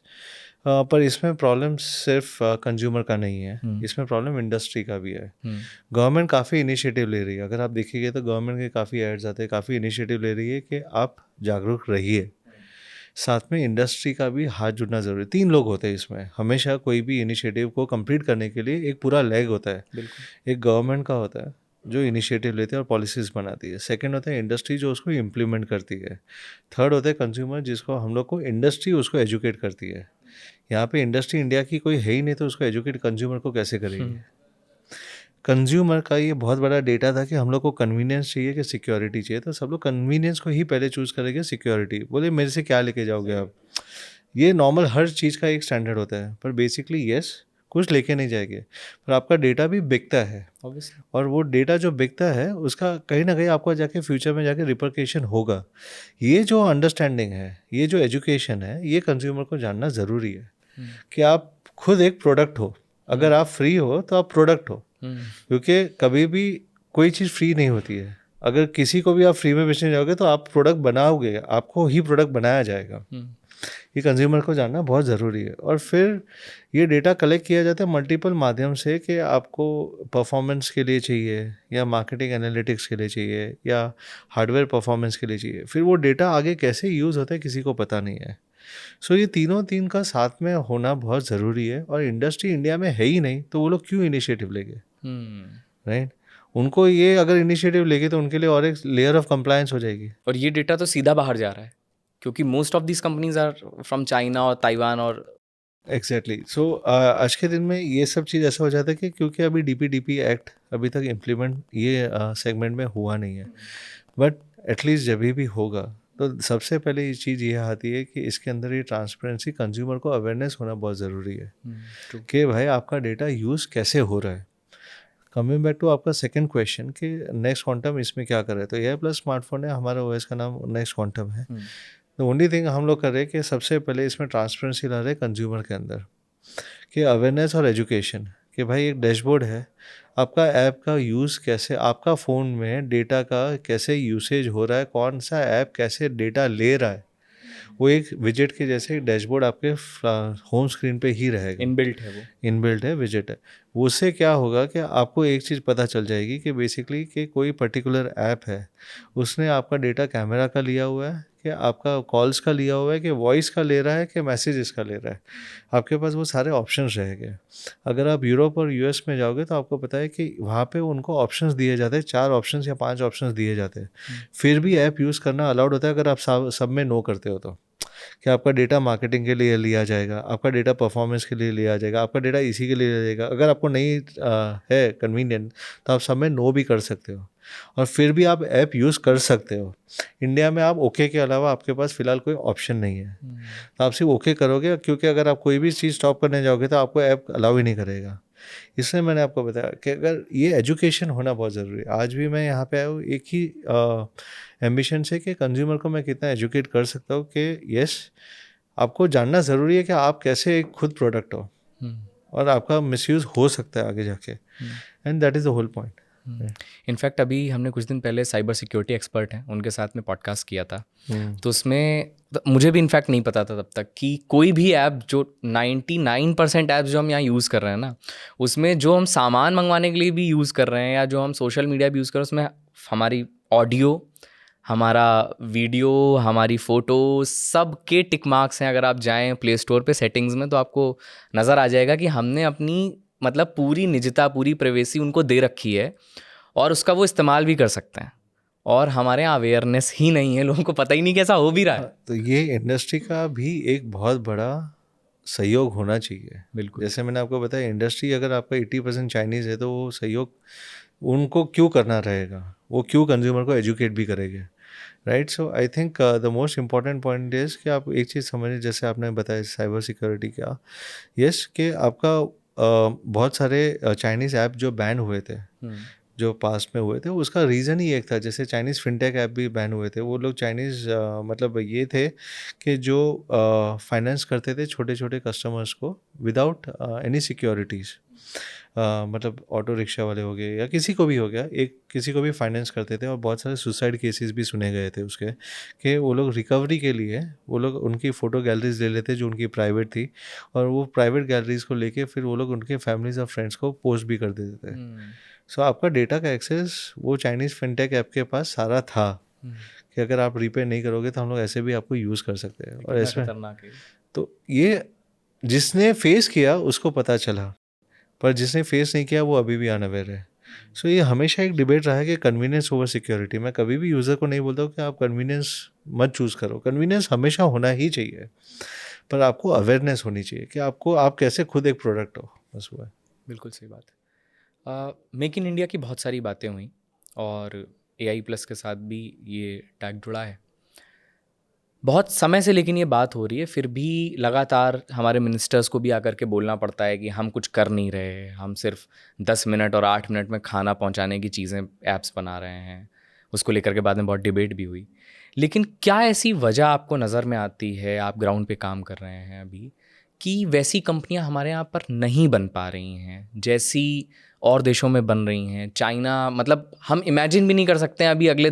पर इसमें प्रॉब्लम सिर्फ कंज्यूमर का नहीं है, इसमें प्रॉब्लम इंडस्ट्री का भी है। गवर्नमेंट काफ़ी इनिशिएटिव ले रही है। अगर आप देखिए तो गवर्नमेंट के काफ़ी एड्स आते हैं, काफ़ी इनिशिएटिव ले रही है कि आप जागरूक रहिए। साथ में इंडस्ट्री का भी हाथ जुड़ना ज़रूरी है। 3 लोग होते हैं इसमें। हमेशा कोई भी इनिशिएटिव को कंप्लीट करने के लिए एक पूरा लेग होता है। एक गवर्नमेंट का होता है जो इनिशिएटिव लेती है और पॉलिसीज़ बनाती है। सेकंड होता है इंडस्ट्री जो उसको इम्प्लीमेंट करती है। थर्ड होता है कंज्यूमर जिसको हम लोग को इंडस्ट्री उसको एजुकेट करती है। यहाँ पे इंडस्ट्री इंडिया की कोई है ही नहीं तो उसको एजुकेट कंज्यूमर को कैसे करेगी? कंज्यूमर का ये बहुत बड़ा डेटा था कि हम लोग को कन्वीनियंस चाहिए कि सिक्योरिटी चाहिए, तो सब लोग कन्वीनियंस को ही पहले चूज़ करेंगे, सिक्योरिटी। बोले मेरे से क्या लेके जाओगे आप? ये नॉर्मल हर चीज़ का एक स्टैंडर्ड होता है, पर बेसिकली यस, कुछ लेके नहीं जाएंगे, पर आपका डेटा भी बिकता है और वो डेटा जो बिकता है उसका कहीं ना कहीं आपको जाके फ्यूचर में जाके रिपरकेशन होगा। ये जो अंडरस्टैंडिंग है, ये जो एजुकेशन है, ये कंज्यूमर को जानना ज़रूरी है कि आप खुद एक प्रोडक्ट हो। अगर आप फ्री हो तो आप प्रोडक्ट हो, क्योंकि कभी भी कोई चीज़ फ्री नहीं होती है। अगर किसी को भी आप फ्री में बेचने जाओगे तो आप प्रोडक्ट बनाओगे, आपको ही प्रोडक्ट बनाया जाएगा। ये कंज्यूमर को जानना बहुत ज़रूरी है। और फिर ये डेटा कलेक्ट किया जाता है मल्टीपल माध्यम से कि आपको परफॉर्मेंस के लिए चाहिए या मार्केटिंग एनालिटिक्स के लिए चाहिए या हार्डवेयर परफॉर्मेंस के लिए चाहिए। फिर वो डेटा आगे कैसे यूज़ होता है किसी को पता नहीं है। सो ये तीन का साथ में होना बहुत ज़रूरी है। और इंडस्ट्री इंडिया में है ही नहीं तो वो लोग क्यों इनिशिएटिव लेंगे? राइट, उनको ये अगर इनिशिएटिव लेंगे तो उनके लिए और एक लेयर ऑफ कंप्लायंस हो जाएगी। और ये डेटा तो सीधा बाहर जा रहा है क्योंकि most of this companies are from China और ताइवान और एग्जैक्टली। सो आज के दिन में ये सब चीज़ ऐसा हो जाता है कि क्योंकि अभी डीपीडीपी एक्ट अभी तक इम्प्लीमेंट ये सेगमेंट में हुआ नहीं है, बट एटलीस्ट जब भी होगा तो सबसे पहले ये चीज़ ये आती है कि इसके अंदर ये ट्रांसपेरेंसी, कंज्यूमर को अवेयरनेस होना बहुत ज़रूरी है कि भाई आपका डेटा यूज़ कैसे हो रहा है। कमिंग बैक टू आपका सेकंड क्वेश्चन कि नेक्स्ट क्वांटम इसमें क्या कर रहे हैं, तो AI प्लस स्मार्टफोन है, हमारा OS का नाम नेक्स्ट क्वांटम है। तो ओनली थिंग हम लोग कर रहे हैं कि सबसे पहले इसमें ट्रांसपेरेंसी ला रहे हैं कंज्यूमर के अंदर कि अवेयरनेस और एजुकेशन कि भाई एक डैशबोर्ड है, आपका ऐप का यूज़ कैसे, आपका फ़ोन में डेटा का कैसे यूसेज हो रहा है, कौन सा ऐप कैसे डेटा ले रहा है, वो एक विजेट के जैसे एक डैशबोर्ड आपके होम स्क्रीन पे ही रहेगा। इनबिल्ट है, वो इनबिल्ट है, विजेट है। उससे क्या होगा कि आपको एक चीज़ पता चल जाएगी कि बेसिकली कि कोई पर्टिकुलर ऐप है, उसने आपका डेटा कैमरा का लिया हुआ है कि आपका कॉल्स का लिया हुआ है कि वॉइस का ले रहा है कि मैसेजेस का ले रहा है। आपके पास वो सारे ऑप्शंस रहेंगे। अगर आप यूरोप और US में जाओगे तो आपको पता है कि वहाँ पे उनको ऑप्शंस दिए जाते हैं, 4 ऑप्शंस या 5 ऑप्शंस दिए जाते हैं। फिर भी ऐप यूज़ करना अलाउड होता है अगर आप सब में नो करते हो तो, कि आपका डेटा मार्केटिंग के लिए लिया जाएगा, आपका डेटा परफॉर्मेंस के लिए लिया जाएगा, आपका डेटा इसी के लिए लिया जाएगा। अगर आपको नहीं है कन्वीनियंट तो आप सब में नो भी कर सकते हो और फिर भी आप ऐप यूज़ कर सकते हो। इंडिया में आप ओके के अलावा आपके पास फ़िलहाल कोई ऑप्शन नहीं है, तो आप सिर्फ ओके करोगे, क्योंकि अगर आप कोई भी चीज़ स्टॉप करने जाओगे तो आपको ऐप अलाउ ही नहीं करेगा। इसलिए मैंने आपको बताया कि अगर ये एजुकेशन होना बहुत ज़रूरी है। आज भी मैं यहाँ पे आया हूँ एक ही एम्बिशन से कि कंज्यूमर को मैं कितना एजुकेट कर सकता हूँ कि यस, आपको जानना ज़रूरी है कि आप कैसे एक खुद प्रोडक्ट हो और आपका मिसयूज़ हो सकता है आगे जाके, and that is the whole point. In fact अभी हमने कुछ दिन पहले साइबर सिक्योरिटी एक्सपर्ट हैं उनके साथ में पॉडकास्ट किया था, तो उसमें मुझे भी इनफैक्ट नहीं पता था तब तक कि कोई भी ऐप जो 99% ऐप्स जो हम यहाँ यूज़ कर रहे हैं ना, उसमें जो हम सामान मंगवाने के लिए भी यूज़ कर रहे हैं या जो हम सोशल मीडिया भी यूज़ कर रहे हैं, उसमें हमारी ऑडियो, हमारा वीडियो, हमारी फ़ोटो, सब के टिक मार्क्स हैं। अगर आप जाएँ प्ले स्टोर पे सेटिंग्स में तो आपको नज़र आ जाएगा कि हमने अपनी मतलब पूरी निजता, पूरी प्राइवेसी उनको दे रखी है और उसका वो इस्तेमाल भी कर सकते हैं। और हमारे यहाँ अवेयरनेस ही नहीं है, लोगों को पता ही नहीं कैसा हो भी रहा है। तो ये इंडस्ट्री का भी एक बहुत बड़ा सहयोग होना चाहिए। बिल्कुल, जैसे मैंने आपको बताया, इंडस्ट्री अगर आपका 80% चाइनीज़ है तो वो सहयोग उनको क्यों करना रहेगा, वो क्यों कंज्यूमर को एजुकेट भी करेंगे, right. So I think the most important point is कि आप एक चीज़ समझिए, जैसे आपने बताया साइबर सिक्योरिटी का, यस, कि आपका बहुत सारे चाइनीज़ ऐप जो बैन हुए थे, जो पास्ट में हुए थे, उसका रीज़न ही एक था। जैसे चाइनीज़ फिनटेक ऐप भी बैन हुए थे, वो लोग चाइनीज़ मतलब ये थे कि जो फाइनेंस करते थे छोटे छोटे कस्टमर्स को विदाउट एनी सिक्योरिटीज़। मतलब ऑटो रिक्शा वाले हो गए या किसी को भी हो गया, एक किसी को भी फाइनेंस करते थे, और बहुत सारे सुसाइड केसेस भी सुने गए थे उसके, कि वो लोग रिकवरी के लिए वो लोग उनकी फ़ोटो गैलरीज ले लेते जो उनकी प्राइवेट थी, और वो प्राइवेट गैलरीज को लेके फिर वो लोग उनके फैमिलीज और फ्रेंड्स को पोस्ट भी कर देते थे। सो आपका डेटा का एक्सेस वो चाइनीज़ फिनटेक ऐप के पास सारा था, कि अगर आप रीपे नहीं करोगे तो हम लोग ऐसे भी आपको यूज़ कर सकते हैं। और इसमें खतरनाक है। तो ये जिसने फेस किया उसको पता चला, पर जिसने फेस नहीं किया वो अभी भी अनअवेयर है। सो ये हमेशा एक डिबेट रहा है कि कन्वीनियंस ओवर सिक्योरिटी। मैं कभी भी यूज़र को नहीं बोलता हूँ कि आप कन्वीनियंस मत चूज़ करो, कन्वीनियंस हमेशा होना ही चाहिए, पर आपको अवेयरनेस होनी चाहिए कि आपको आप कैसे खुद एक प्रोडक्ट हो, बस वो है। बिल्कुल सही बात है। मेक इन इंडिया की बहुत सारी बातें हुई और AI प्लस के साथ भी ये टैग जुड़ा है बहुत समय से, लेकिन ये बात हो रही है। फिर भी लगातार हमारे मिनिस्टर्स को भी आकर के बोलना पड़ता है कि हम कुछ कर नहीं रहे, हम सिर्फ 10 मिनट और 8 मिनट में खाना पहुंचाने की चीज़ें ऐप्स बना रहे हैं। उसको लेकर के बाद में बहुत डिबेट भी हुई। लेकिन क्या ऐसी वजह आपको नज़र में आती है, आप ग्राउंड पे काम कर रहे हैं अभी, कि वैसी कंपनियां हमारे यहाँ पर नहीं बन पा रही हैं जैसी और देशों में बन रही हैं? चाइना, मतलब हम इमेजिन भी नहीं कर सकते हैं अभी अगले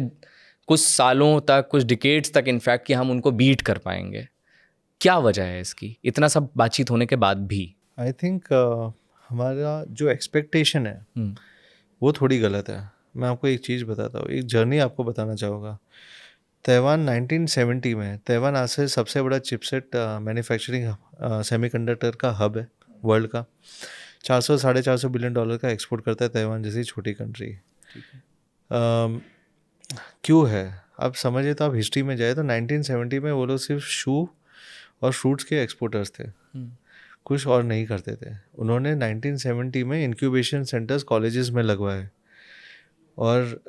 कुछ सालों तक, कुछ डिकेड्स तक इनफैक्ट, कि हम उनको बीट कर पाएंगे। क्या वजह है इसकी, इतना सब बातचीत होने के बाद भी? आई थिंक हमारा जो एक्सपेक्टेशन है वो थोड़ी गलत है। मैं आपको एक चीज़ बताता हूँ, एक जर्नी आपको बताना चाहूँगा। ताइवान 1970 में, ताइवान आज से सबसे बड़ा चिपसेट मैन्युफैक्चरिंग सेमीकंडक्टर का हब है वर्ल्ड का। 400 साढ़े 400 बिलियन डॉलर का एक्सपोर्ट करता है ताइवान जैसी छोटी कंट्री। क्यों है आप समझिए, तो आप हिस्ट्री में जाए तो 1970 में वो लोग सिर्फ शू और फ्रूट्स के एक्सपोर्टर्स थे, कुछ और नहीं करते थे। उन्होंने 1970 में इंक्यूबेशन सेंटर्स कॉलेजेस में लगवाए, और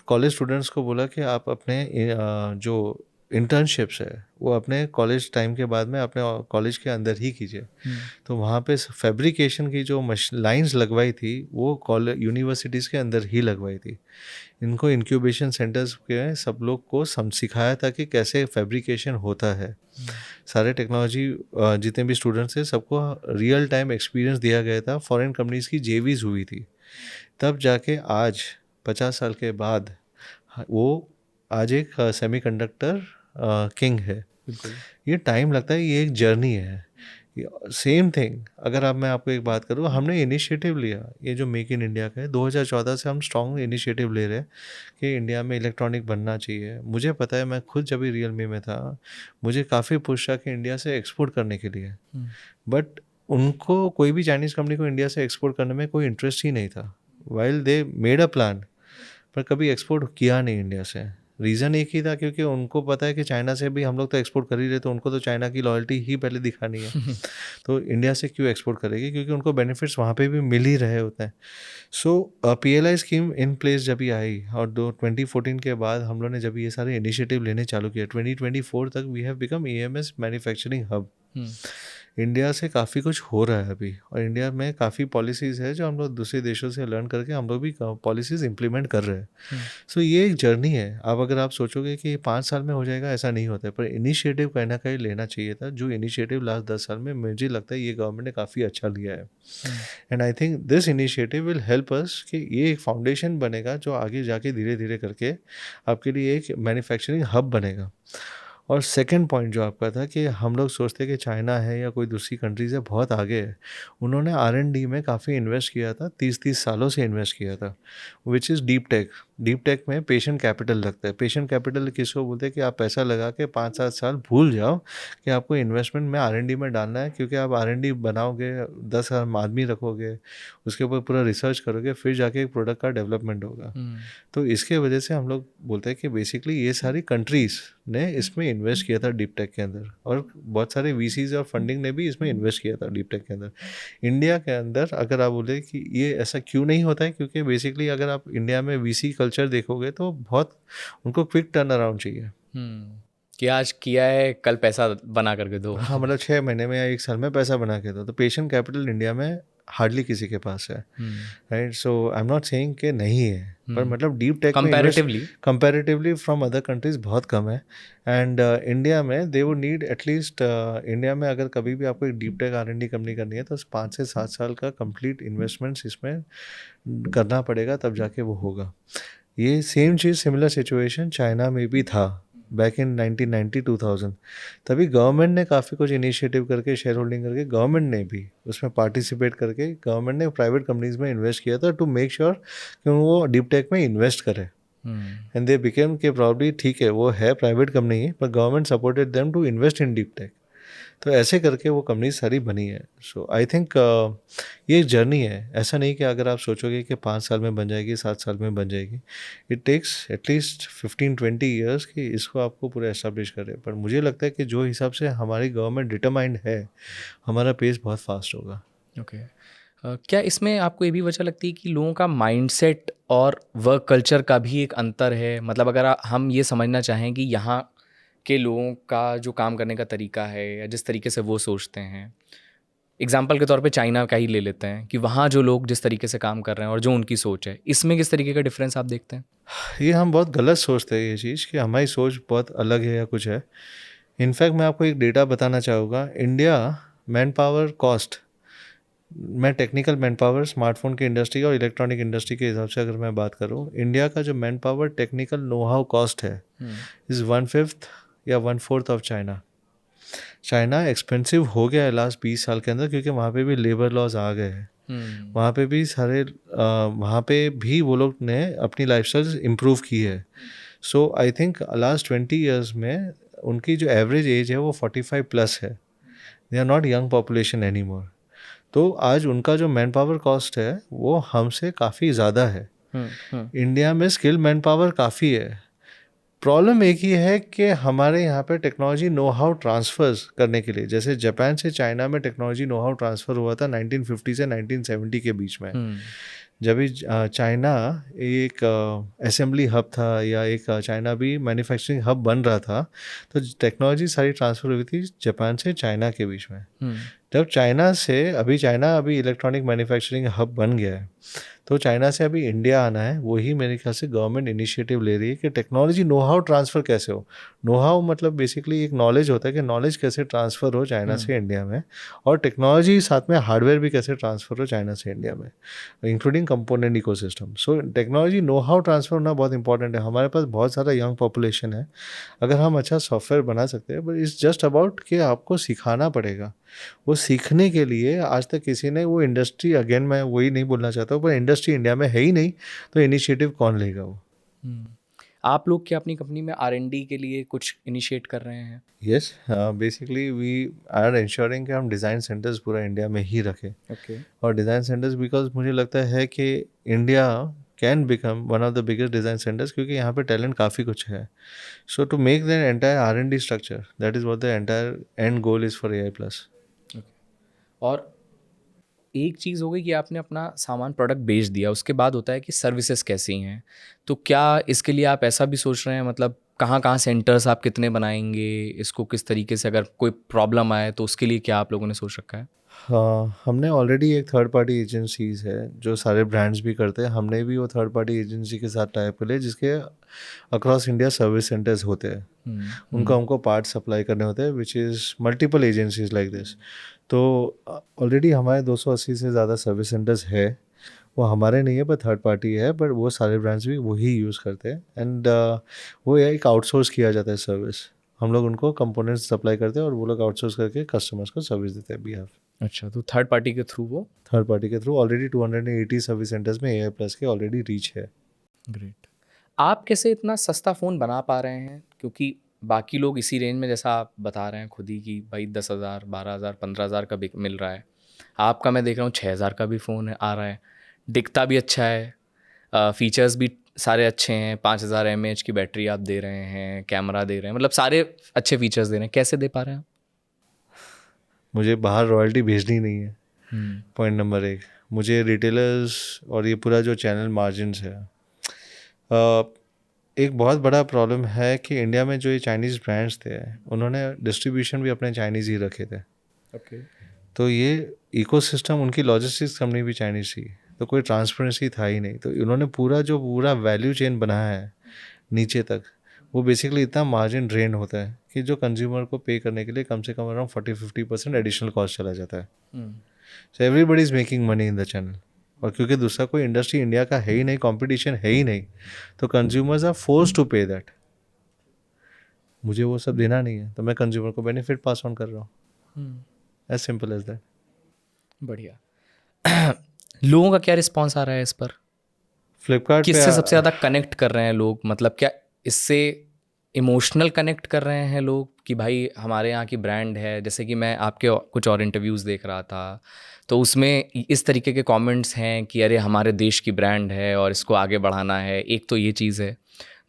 कॉलेज स्टूडेंट्स को बोला कि आप अपने जो इंटर्नशिप्स है वो अपने कॉलेज टाइम के बाद में अपने कॉलेज के अंदर ही कीजिए। तो वहाँ पे फैब्रिकेशन की जो लाइंस लगवाई थी वो कॉलेज यूनिवर्सिटीज़ के अंदर ही लगवाई थी। इनको इंक्यूबेशन सेंटर्स के सब लोग को सिखाया था कि कैसे फैब्रिकेशन होता है। सारे टेक्नोलॉजी जितने भी स्टूडेंट्स थे सबको रियल टाइम एक्सपीरियंस दिया गया था। फॉरेन कंपनीज़ की जेवीज़ हुई थी, तब जाके आज 50 साल के बाद वो आज एक सेमीकंडक्टर किंग है। ये टाइम लगता है, ये एक जर्नी है। सेम थिंग अगर मैं आपको एक बात करूँ, हमने इनिशिएटिव लिया, ये जो मेक इन इंडिया का है, 2014 से हम स्ट्रॉन्ग इनिशिएटिव ले रहे हैं कि इंडिया में इलेक्ट्रॉनिक बनना चाहिए। मुझे पता है, मैं खुद जब भी रियलमी में था मुझे काफ़ी पुश था कि इंडिया से एक्सपोर्ट करने के लिए, बट उनको कोई भी चाइनीज़ कंपनी को इंडिया से एक्सपोर्ट करने में कोई इंटरेस्ट ही नहीं था। While they made a plan, पर कभी एक्सपोर्ट किया नहीं इंडिया से। रीज़न एक ही था, क्योंकि उनको पता है कि चाइना से भी हम लोग तो एक्सपोर्ट कर ही रहे, तो उनको तो चाइना की लॉयल्टी ही पहले दिखानी है। तो इंडिया से क्यों एक्सपोर्ट करेगी, क्योंकि उनको बेनिफिट्स वहाँ पे भी मिल ही रहे होते हैं। सो PLI स्कीम इन प्लेस जब भी आई, और 2014 के बाद हम लोग ने जब ये सारे इनिशिएटिव लेने चालू किया, 2024 तक we have become EMS manufacturing hub. India से काफ़ी कुछ हो रहा है अभी, और इंडिया में काफ़ी पॉलिसीज़ है जो हम लोग दूसरे देशों से लर्न करके हम लोग भी पॉलिसीज़ इम्प्लीमेंट कर रहे हैं। सो ये एक जर्नी है। अगर आप सोचोगे कि 5 साल में हो जाएगा, ऐसा नहीं होता है, पर इनिशिएटिव कहीं ना कहीं लेना चाहिए था। जो इनिशिएटिव लास्ट 10 साल में मुझे लगता है ये गवर्नमेंट ने काफ़ी अच्छा लिया है, and I think this initiative will help us कि ये एक फाउंडेशन बनेगा जो आगे जाके धीरे धीरे करके आपके लिए एक मैन्युफैक्चरिंग हब बनेगा। और सेकंड पॉइंट जो आपका था कि हम लोग सोचते कि चाइना है या कोई दूसरी कंट्रीज़ है बहुत आगे है, उन्होंने R&D में काफ़ी इन्वेस्ट किया था, 30 सालों से इन्वेस्ट किया था, which is deep tech. Deep tech में पेशेंट कैपिटल लगता है। पेशेंट कैपिटल किसको बोलते हैं कि आप पैसा लगा के 5-7 साल भूल जाओ कि आपको इन्वेस्टमेंट में R&D में डालना है, क्योंकि आप R&D बनाओगे, 10 आदमी रखोगे, उसके ऊपर पूरा रिसर्च करोगे, फिर जाके एक प्रोडक्ट का डेवलपमेंट होगा। तो इसके वजह से हम लोग बोलते हैं कि बेसिकली ये सारी कंट्रीज़ ने इसमें इन्वेस्ट किया था डीप टेक के अंदर, और बहुत सारे VCs और फंडिंग ने भी इसमें इन्वेस्ट किया था डीप टेक के अंदर। इंडिया के अंदर अगर आप बोले कि ये ऐसा क्यों नहीं होता है, क्योंकि बेसिकली अगर आप इंडिया में VC कल्चर देखोगे तो बहुत उनको क्विक टर्न अराउंड चाहिए। कि आज किया है, कल पैसा बना करके दो। हाँ, मतलब 6 महीने में या 1 साल में पैसा बना के दो। तो पेशेंट कैपिटल इंडिया में हार्डली किसी के पास है, right. So I am not saying कि नहीं है, पर मतलब डीप टेक में कंपैरेटिवली फ्रॉम अदर कंट्रीज बहुत कम है. एंड इंडिया में they would need at least, India में अगर कभी भी आपको एक डीप टेक R&D कंपनी करनी है तो 5 से 7 साल का कंप्लीट इन्वेस्टमेंट्स इसमें करना पड़ेगा, तब जाके वो होगा. ये सेम चीज़, सिमिलर सिचुएशन चाइना में भी था बैक इन 1990 2000. तभी गवर्नमेंट ने काफ़ी कुछ इनिशिएटिव करके, शेयर होल्डिंग करके, गवर्नमेंट ने भी उसमें पार्टिसिपेट करके गवर्नमेंट ने प्राइवेट कंपनीज में इन्वेस्ट किया था टू मेक श्योर कि वो डीप टेक में इन्वेस्ट करें. एंड दे बिकेम के प्रॉब्ली ठीक है वो है प्राइवेट कंपनी है, पर government supported them to invest in deep tech. तो ऐसे करके वो कंपनी सारी बनी है. सो आई थिंक ये एक जर्नी है. ऐसा नहीं कि अगर आप सोचोगे कि 5 साल में बन जाएगी, 7 साल में बन जाएगी. इट टेक्स एटलीस्ट 15-20 ईयर्स कि इसको आपको पूरा एस्टेब्लिश करें. पर मुझे लगता है कि जो हिसाब से हमारी गवर्नमेंट डिटरमाइंड है, हमारा पेस बहुत फास्ट होगा. ओके. क्या इसमें आपको ये भी वजह लगती है कि लोगों का माइंडसेट और वर्क कल्चर का भी एक अंतर है? मतलब अगर हम ये समझना चाहें कि यहाँ के लोगों का जो काम करने का तरीका है या जिस तरीके से वो सोचते हैं, एग्जाम्पल के तौर पे चाइना का ही ले लेते हैं कि वहाँ जो लोग जिस तरीके से काम कर रहे हैं और जो उनकी सोच है, इसमें किस तरीके का डिफरेंस आप देखते हैं? ये हम बहुत गलत सोचते हैं ये चीज़ कि हमारी सोच बहुत अलग है या कुछ है. इनफैक्ट मैं आपको एक डेटा बताना चाहूँगा. इंडिया मैन पावर कॉस्ट, मैं टेक्निकल मैन पावर स्मार्टफोन की इंडस्ट्री और इलेक्ट्रॉनिक इंडस्ट्री के हिसाब से अगर मैं बात करूँ, इंडिया का जो man power technical know how cost है इज़ 1/5 या 1/4 ऑफ चाइना. चाइना एक्सपेंसिव हो गया है लास्ट 20 साल के अंदर, क्योंकि वहाँ पे भी लेबर लॉज आ गए हैं. वहाँ पे भी सारे वहाँ पे भी वो लोग ने अपनी लाइफस्टाइल इम्प्रूव की है. सो आई थिंक लास्ट 20 ईयर्स में उनकी जो एवरेज एज है वो 45 प्लस है. They are not young population any more. तो आज उनका जो मैन पावर कॉस्ट है वो हमसे काफ़ी ज़्यादा है. इंडिया में स्किल मैन पावर काफ़ी है. प्रॉब्लम एक ही है कि हमारे यहाँ पे टेक्नोलॉजी नो हाउ ट्रांसफर्स करने के लिए, जैसे जापान से चाइना में टेक्नोलॉजी नो हाउ ट्रांसफ़र हुआ था 1950 से 1970 के बीच में. जब भी चाइना एक असेंबली हब था या एक चाइना भी मैन्युफैक्चरिंग हब बन रहा था, तो टेक्नोलॉजी सारी ट्रांसफ़र हुई थी जापान से चाइना के बीच में. जब चाइना अभी इलेक्ट्रॉनिक मैन्युफैक्चरिंग हब बन गया है, तो चाइना से अभी इंडिया आना है. वही मेरे ख्याल से गवर्नमेंट इनिशिएटिव ले रही है कि टेक्नोलॉजी नो हाउ ट्रांसफ़र कैसे हो. नो हाउ मतलब बेसिकली एक नॉलेज होता है कि नॉलेज कैसे ट्रांसफ़र हो चाइना से इंडिया में, और टेक्नोलॉजी साथ में हार्डवेयर भी कैसे ट्रांसफ़र हो चाइना से इंडिया में, including component ecosystem. So technology know how transfer होना बहुत इंपॉर्टेंट है. हमारे पास बहुत सारा यंग पॉपुलेशन है. अगर हम अच्छा सॉफ्टवेयर बना सकते हैं, बट इट्स जस्ट अबाउट कि आपको सिखाना पड़ेगा. वो सीखने के लिए आज तक किसी ने वो इंडस्ट्री, अगेन मैं वही नहीं बोलना चाहता हूँ, पर इंडस्ट्री इंडिया में है ही नहीं, तो इनिशिएटिव कौन लेगा वो. आप लोग क्या अपनी कंपनी में R&D के लिए कुछ इनिशिएट कर रहे हैं? Yes, basically we are ensuring कि हम डिज़ाइन सेंटर्स पूरा इंडिया में ही रखें. ओके. और डिज़ाइन सेंटर्स बिकॉज मुझे लगता है कि India can become one of the biggest design centres, क्योंकि यहाँ पे टैलेंट काफ़ी कुछ है. So to make the entire R&D structure, that is what the entire end goal is for AI+. और एक चीज़ हो गई कि आपने अपना सामान प्रोडक्ट बेच दिया, उसके बाद होता है कि सर्विसेज कैसी हैं. तो क्या इसके लिए आप ऐसा भी सोच रहे हैं, मतलब कहाँ सेंटर्स आप कितने बनाएंगे, इसको किस तरीके से अगर कोई प्रॉब्लम आए तो उसके लिए क्या आप लोगों ने सोच रखा है? हाँ, हमने ऑलरेडी एक थर्ड पार्टी एजेंसीज़ है जो सारे ब्रांड्स भी करते हैं. हमने भी वो थर्ड पार्टी एजेंसी के साथ टाइप कर लिया जिसके अक्रॉस इंडिया सर्विस सेंटर्स होते हैं. उनको हमको पार्ट सप्लाई करने होते हैं, which is multiple agencies like this. तो ऑलरेडी हमारे 280 से ज़्यादा सर्विस सेंटर्स है. वो हमारे नहीं है पर थर्ड पार्टी है, बट वो सारे ब्रांड्स भी वही यूज़ करते हैं. एंड वो एक आउटसोर्स किया जाता है सर्विस. हम लोग उनको कंपोनेंट्स सप्लाई करते हैं और वो लोग आउटसोर्स करके कस्टमर्स को सर्विस देते हैं. We have. अच्छा, तो थर्ड पार्टी के थ्रू वो थर्ड पार्टी के थ्रू ऑलरेडी 280 सर्विस सेंटर्स में AI+ के ऑलरेडी रीच है. ग्रेट. आप कैसे इतना सस्ता फ़ोन बना पा रहे हैं, क्योंकि बाकी लोग इसी रेंज में, जैसा आप बता रहे हैं खुद ही कि भाई 10,000, 12,000, 15,000 का भी मिल रहा है. आपका मैं देख रहा हूँ 6,000 का भी फ़ोन आ रहा है, दिखता भी अच्छा है, फीचर्स भी सारे अच्छे हैं, 5,000 mAh की बैटरी आप दे रहे हैं, कैमरा दे रहे हैं, मतलब सारे अच्छे फीचर्स दे रहे हैं. कैसे दे पा रहे हैं आप? मुझे बाहर रॉयल्टी भेजनी नहीं है, पॉइंट नंबर 1. मुझे रिटेलर्स और ये पूरा जो चैनल मार्जिन्स है, एक बहुत बड़ा प्रॉब्लम है कि इंडिया में जो ये चाइनीज़ ब्रांड्स थे उन्होंने डिस्ट्रीब्यूशन भी अपने चाइनीज़ ही रखे थे. ओके. तो ये इकोसिस्टम, उनकी लॉजिस्टिक्स कंपनी भी चाइनीज थी, तो कोई ट्रांसपेरेंसी था ही नहीं। तो इन्होंने पूरा वैल्यू चेन बनाया है नीचे तक, वो बेसिकली इतना मार्जिन ड्रेन होता है कि जो कंज्यूमर को पे करने के लिए कम से कम अराउंड 40-50% एडिशनल कॉस्ट चला जाता है। So everybody is making money in the channel. और क्योंकि दूसरा कोई इंडस्ट्री इंडिया का है ही नहीं, कंपटीशन है ही नहीं, तो कंज्यूमर्स आर फोर्स टू पे दैट। मुझे वो सब देना नहीं है, तो मैं कंज्यूमर को बेनिफिट पास ऑन कर रहा हूँ, एज सिंपल एज दैट। बढ़िया। लोगों का क्या रिस्पॉन्स आ रहा है इस पर? फ्लिपकार्ट किससे सबसे ज़्यादा कनेक्ट कर रहे हैं लोग? मतलब क्या इससे इमोशनल कनेक्ट कर रहे हैं लोग कि भाई हमारे यहाँ की ब्रांड है? जैसे कि मैं आपके कुछ और इंटरव्यूज़ देख रहा था, तो उसमें इस तरीके के कमेंट्स हैं कि अरे हमारे देश की ब्रांड है और इसको आगे बढ़ाना है। एक तो ये चीज़ है,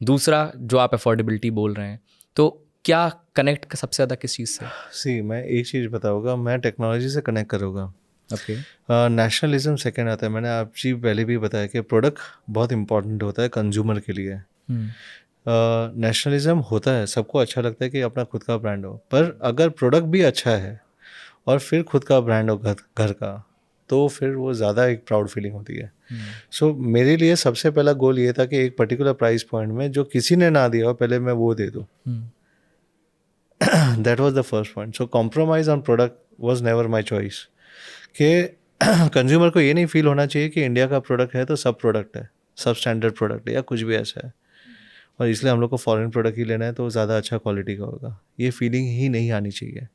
दूसरा जो आप अफोर्डेबिलिटी बोल रहे हैं, तो क्या कनेक्ट सबसे ज़्यादा किस चीज़ से? सी, मैं एक चीज़ बताऊँगा, मैं टेक्नोलॉजी से कनेक्ट करूँगा। ओके। नेशनलिज्म सेकेंड आता है। मैंने आप जी पहले भी बताया कि प्रोडक्ट बहुत इंपॉर्टेंट होता है कंज्यूमर के लिए। नेशनलिज्म होता है, सबको अच्छा लगता है कि अपना खुद का ब्रांड हो, पर अगर प्रोडक्ट भी अच्छा है और फिर खुद का ब्रांड हो घर का, तो फिर वो ज़्यादा एक प्राउड फीलिंग होती है। सो मेरे लिए सबसे पहला गोल ये था कि एक पर्टिकुलर प्राइस पॉइंट में जो किसी ने ना दिया हो, पहले मैं वो दे दूँ। That was the first point. So compromise on product was never my choice. कि कंज्यूमर को ये नहीं फील होना चाहिए कि इंडिया का प्रोडक्ट है तो सब प्रोडक्ट है, सब स्टैंडर्ड प्रोडक्ट है या कुछ भी ऐसा है, और इसलिए हम लोग को फॉरेन प्रोडक्ट ही लेना है तो ज़्यादा अच्छा क्वालिटी का होगा। ये फीलिंग ही नहीं आनी चाहिए।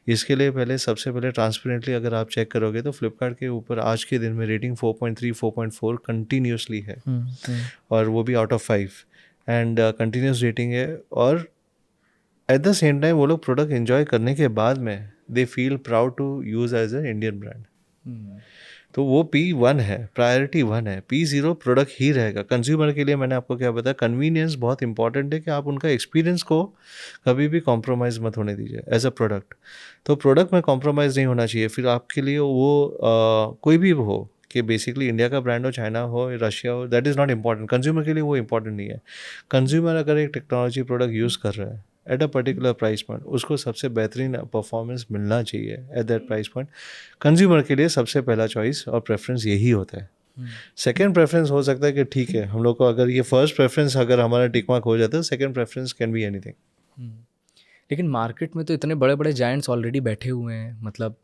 इसके लिए पहले सबसे पहले ट्रांसपेरेंटली अगर आप चेक करोगे तो फ्लिपकार्ट के ऊपर आज के दिन में रेटिंग 4.3 4.4 कंटिन्यूसली है, और वो भी out of 5 and continuous rating है। और एट द सेम टाइम वो लोग प्रोडक्ट एंजॉय करने के बाद में they feel proud to use as a Indian brand. तो वो P1 है, प्रायोरिटी 1 है। P0 प्रोडक्ट ही रहेगा। कंज्यूमर के लिए मैंने आपको क्या बताया, कन्वीनियंस बहुत इंपॉर्टेंट है कि आप उनका एक्सपीरियंस को कभी भी कॉम्प्रोमाइज़ मत होने दीजिए एज अ प्रोडक्ट। तो प्रोडक्ट में कॉम्प्रोमाइज़ नहीं होना चाहिए। फिर आपके लिए वो कोई भी हो, कि बेसिकली इंडिया का ब्रांड हो, चाइना हो, रशिया हो, that is not important. Consumer के लिए वो इंपॉर्टेंट नहीं है। कंज्यूमर अगर एक टेक्नोलॉजी प्रोडक्ट यूज़ कर रहा है at a particular price point, उसको सबसे बेहतरीन परफॉर्मेंस मिलना चाहिए at that price point. Consumer के लिए सबसे पहला चॉइस और प्रेफरेंस यही होता है। सेकेंड प्रेफरेंस हो सकता है कि ठीक है, हम लोग को अगर ये फर्स्ट प्रेफरेंस अगर हमारा टिक मार्क हो जाता है, second preference can be anything. लेकिन मार्केट में तो इतने बड़े बड़े जायंट्स ऑलरेडी बैठे हुए हैं, मतलब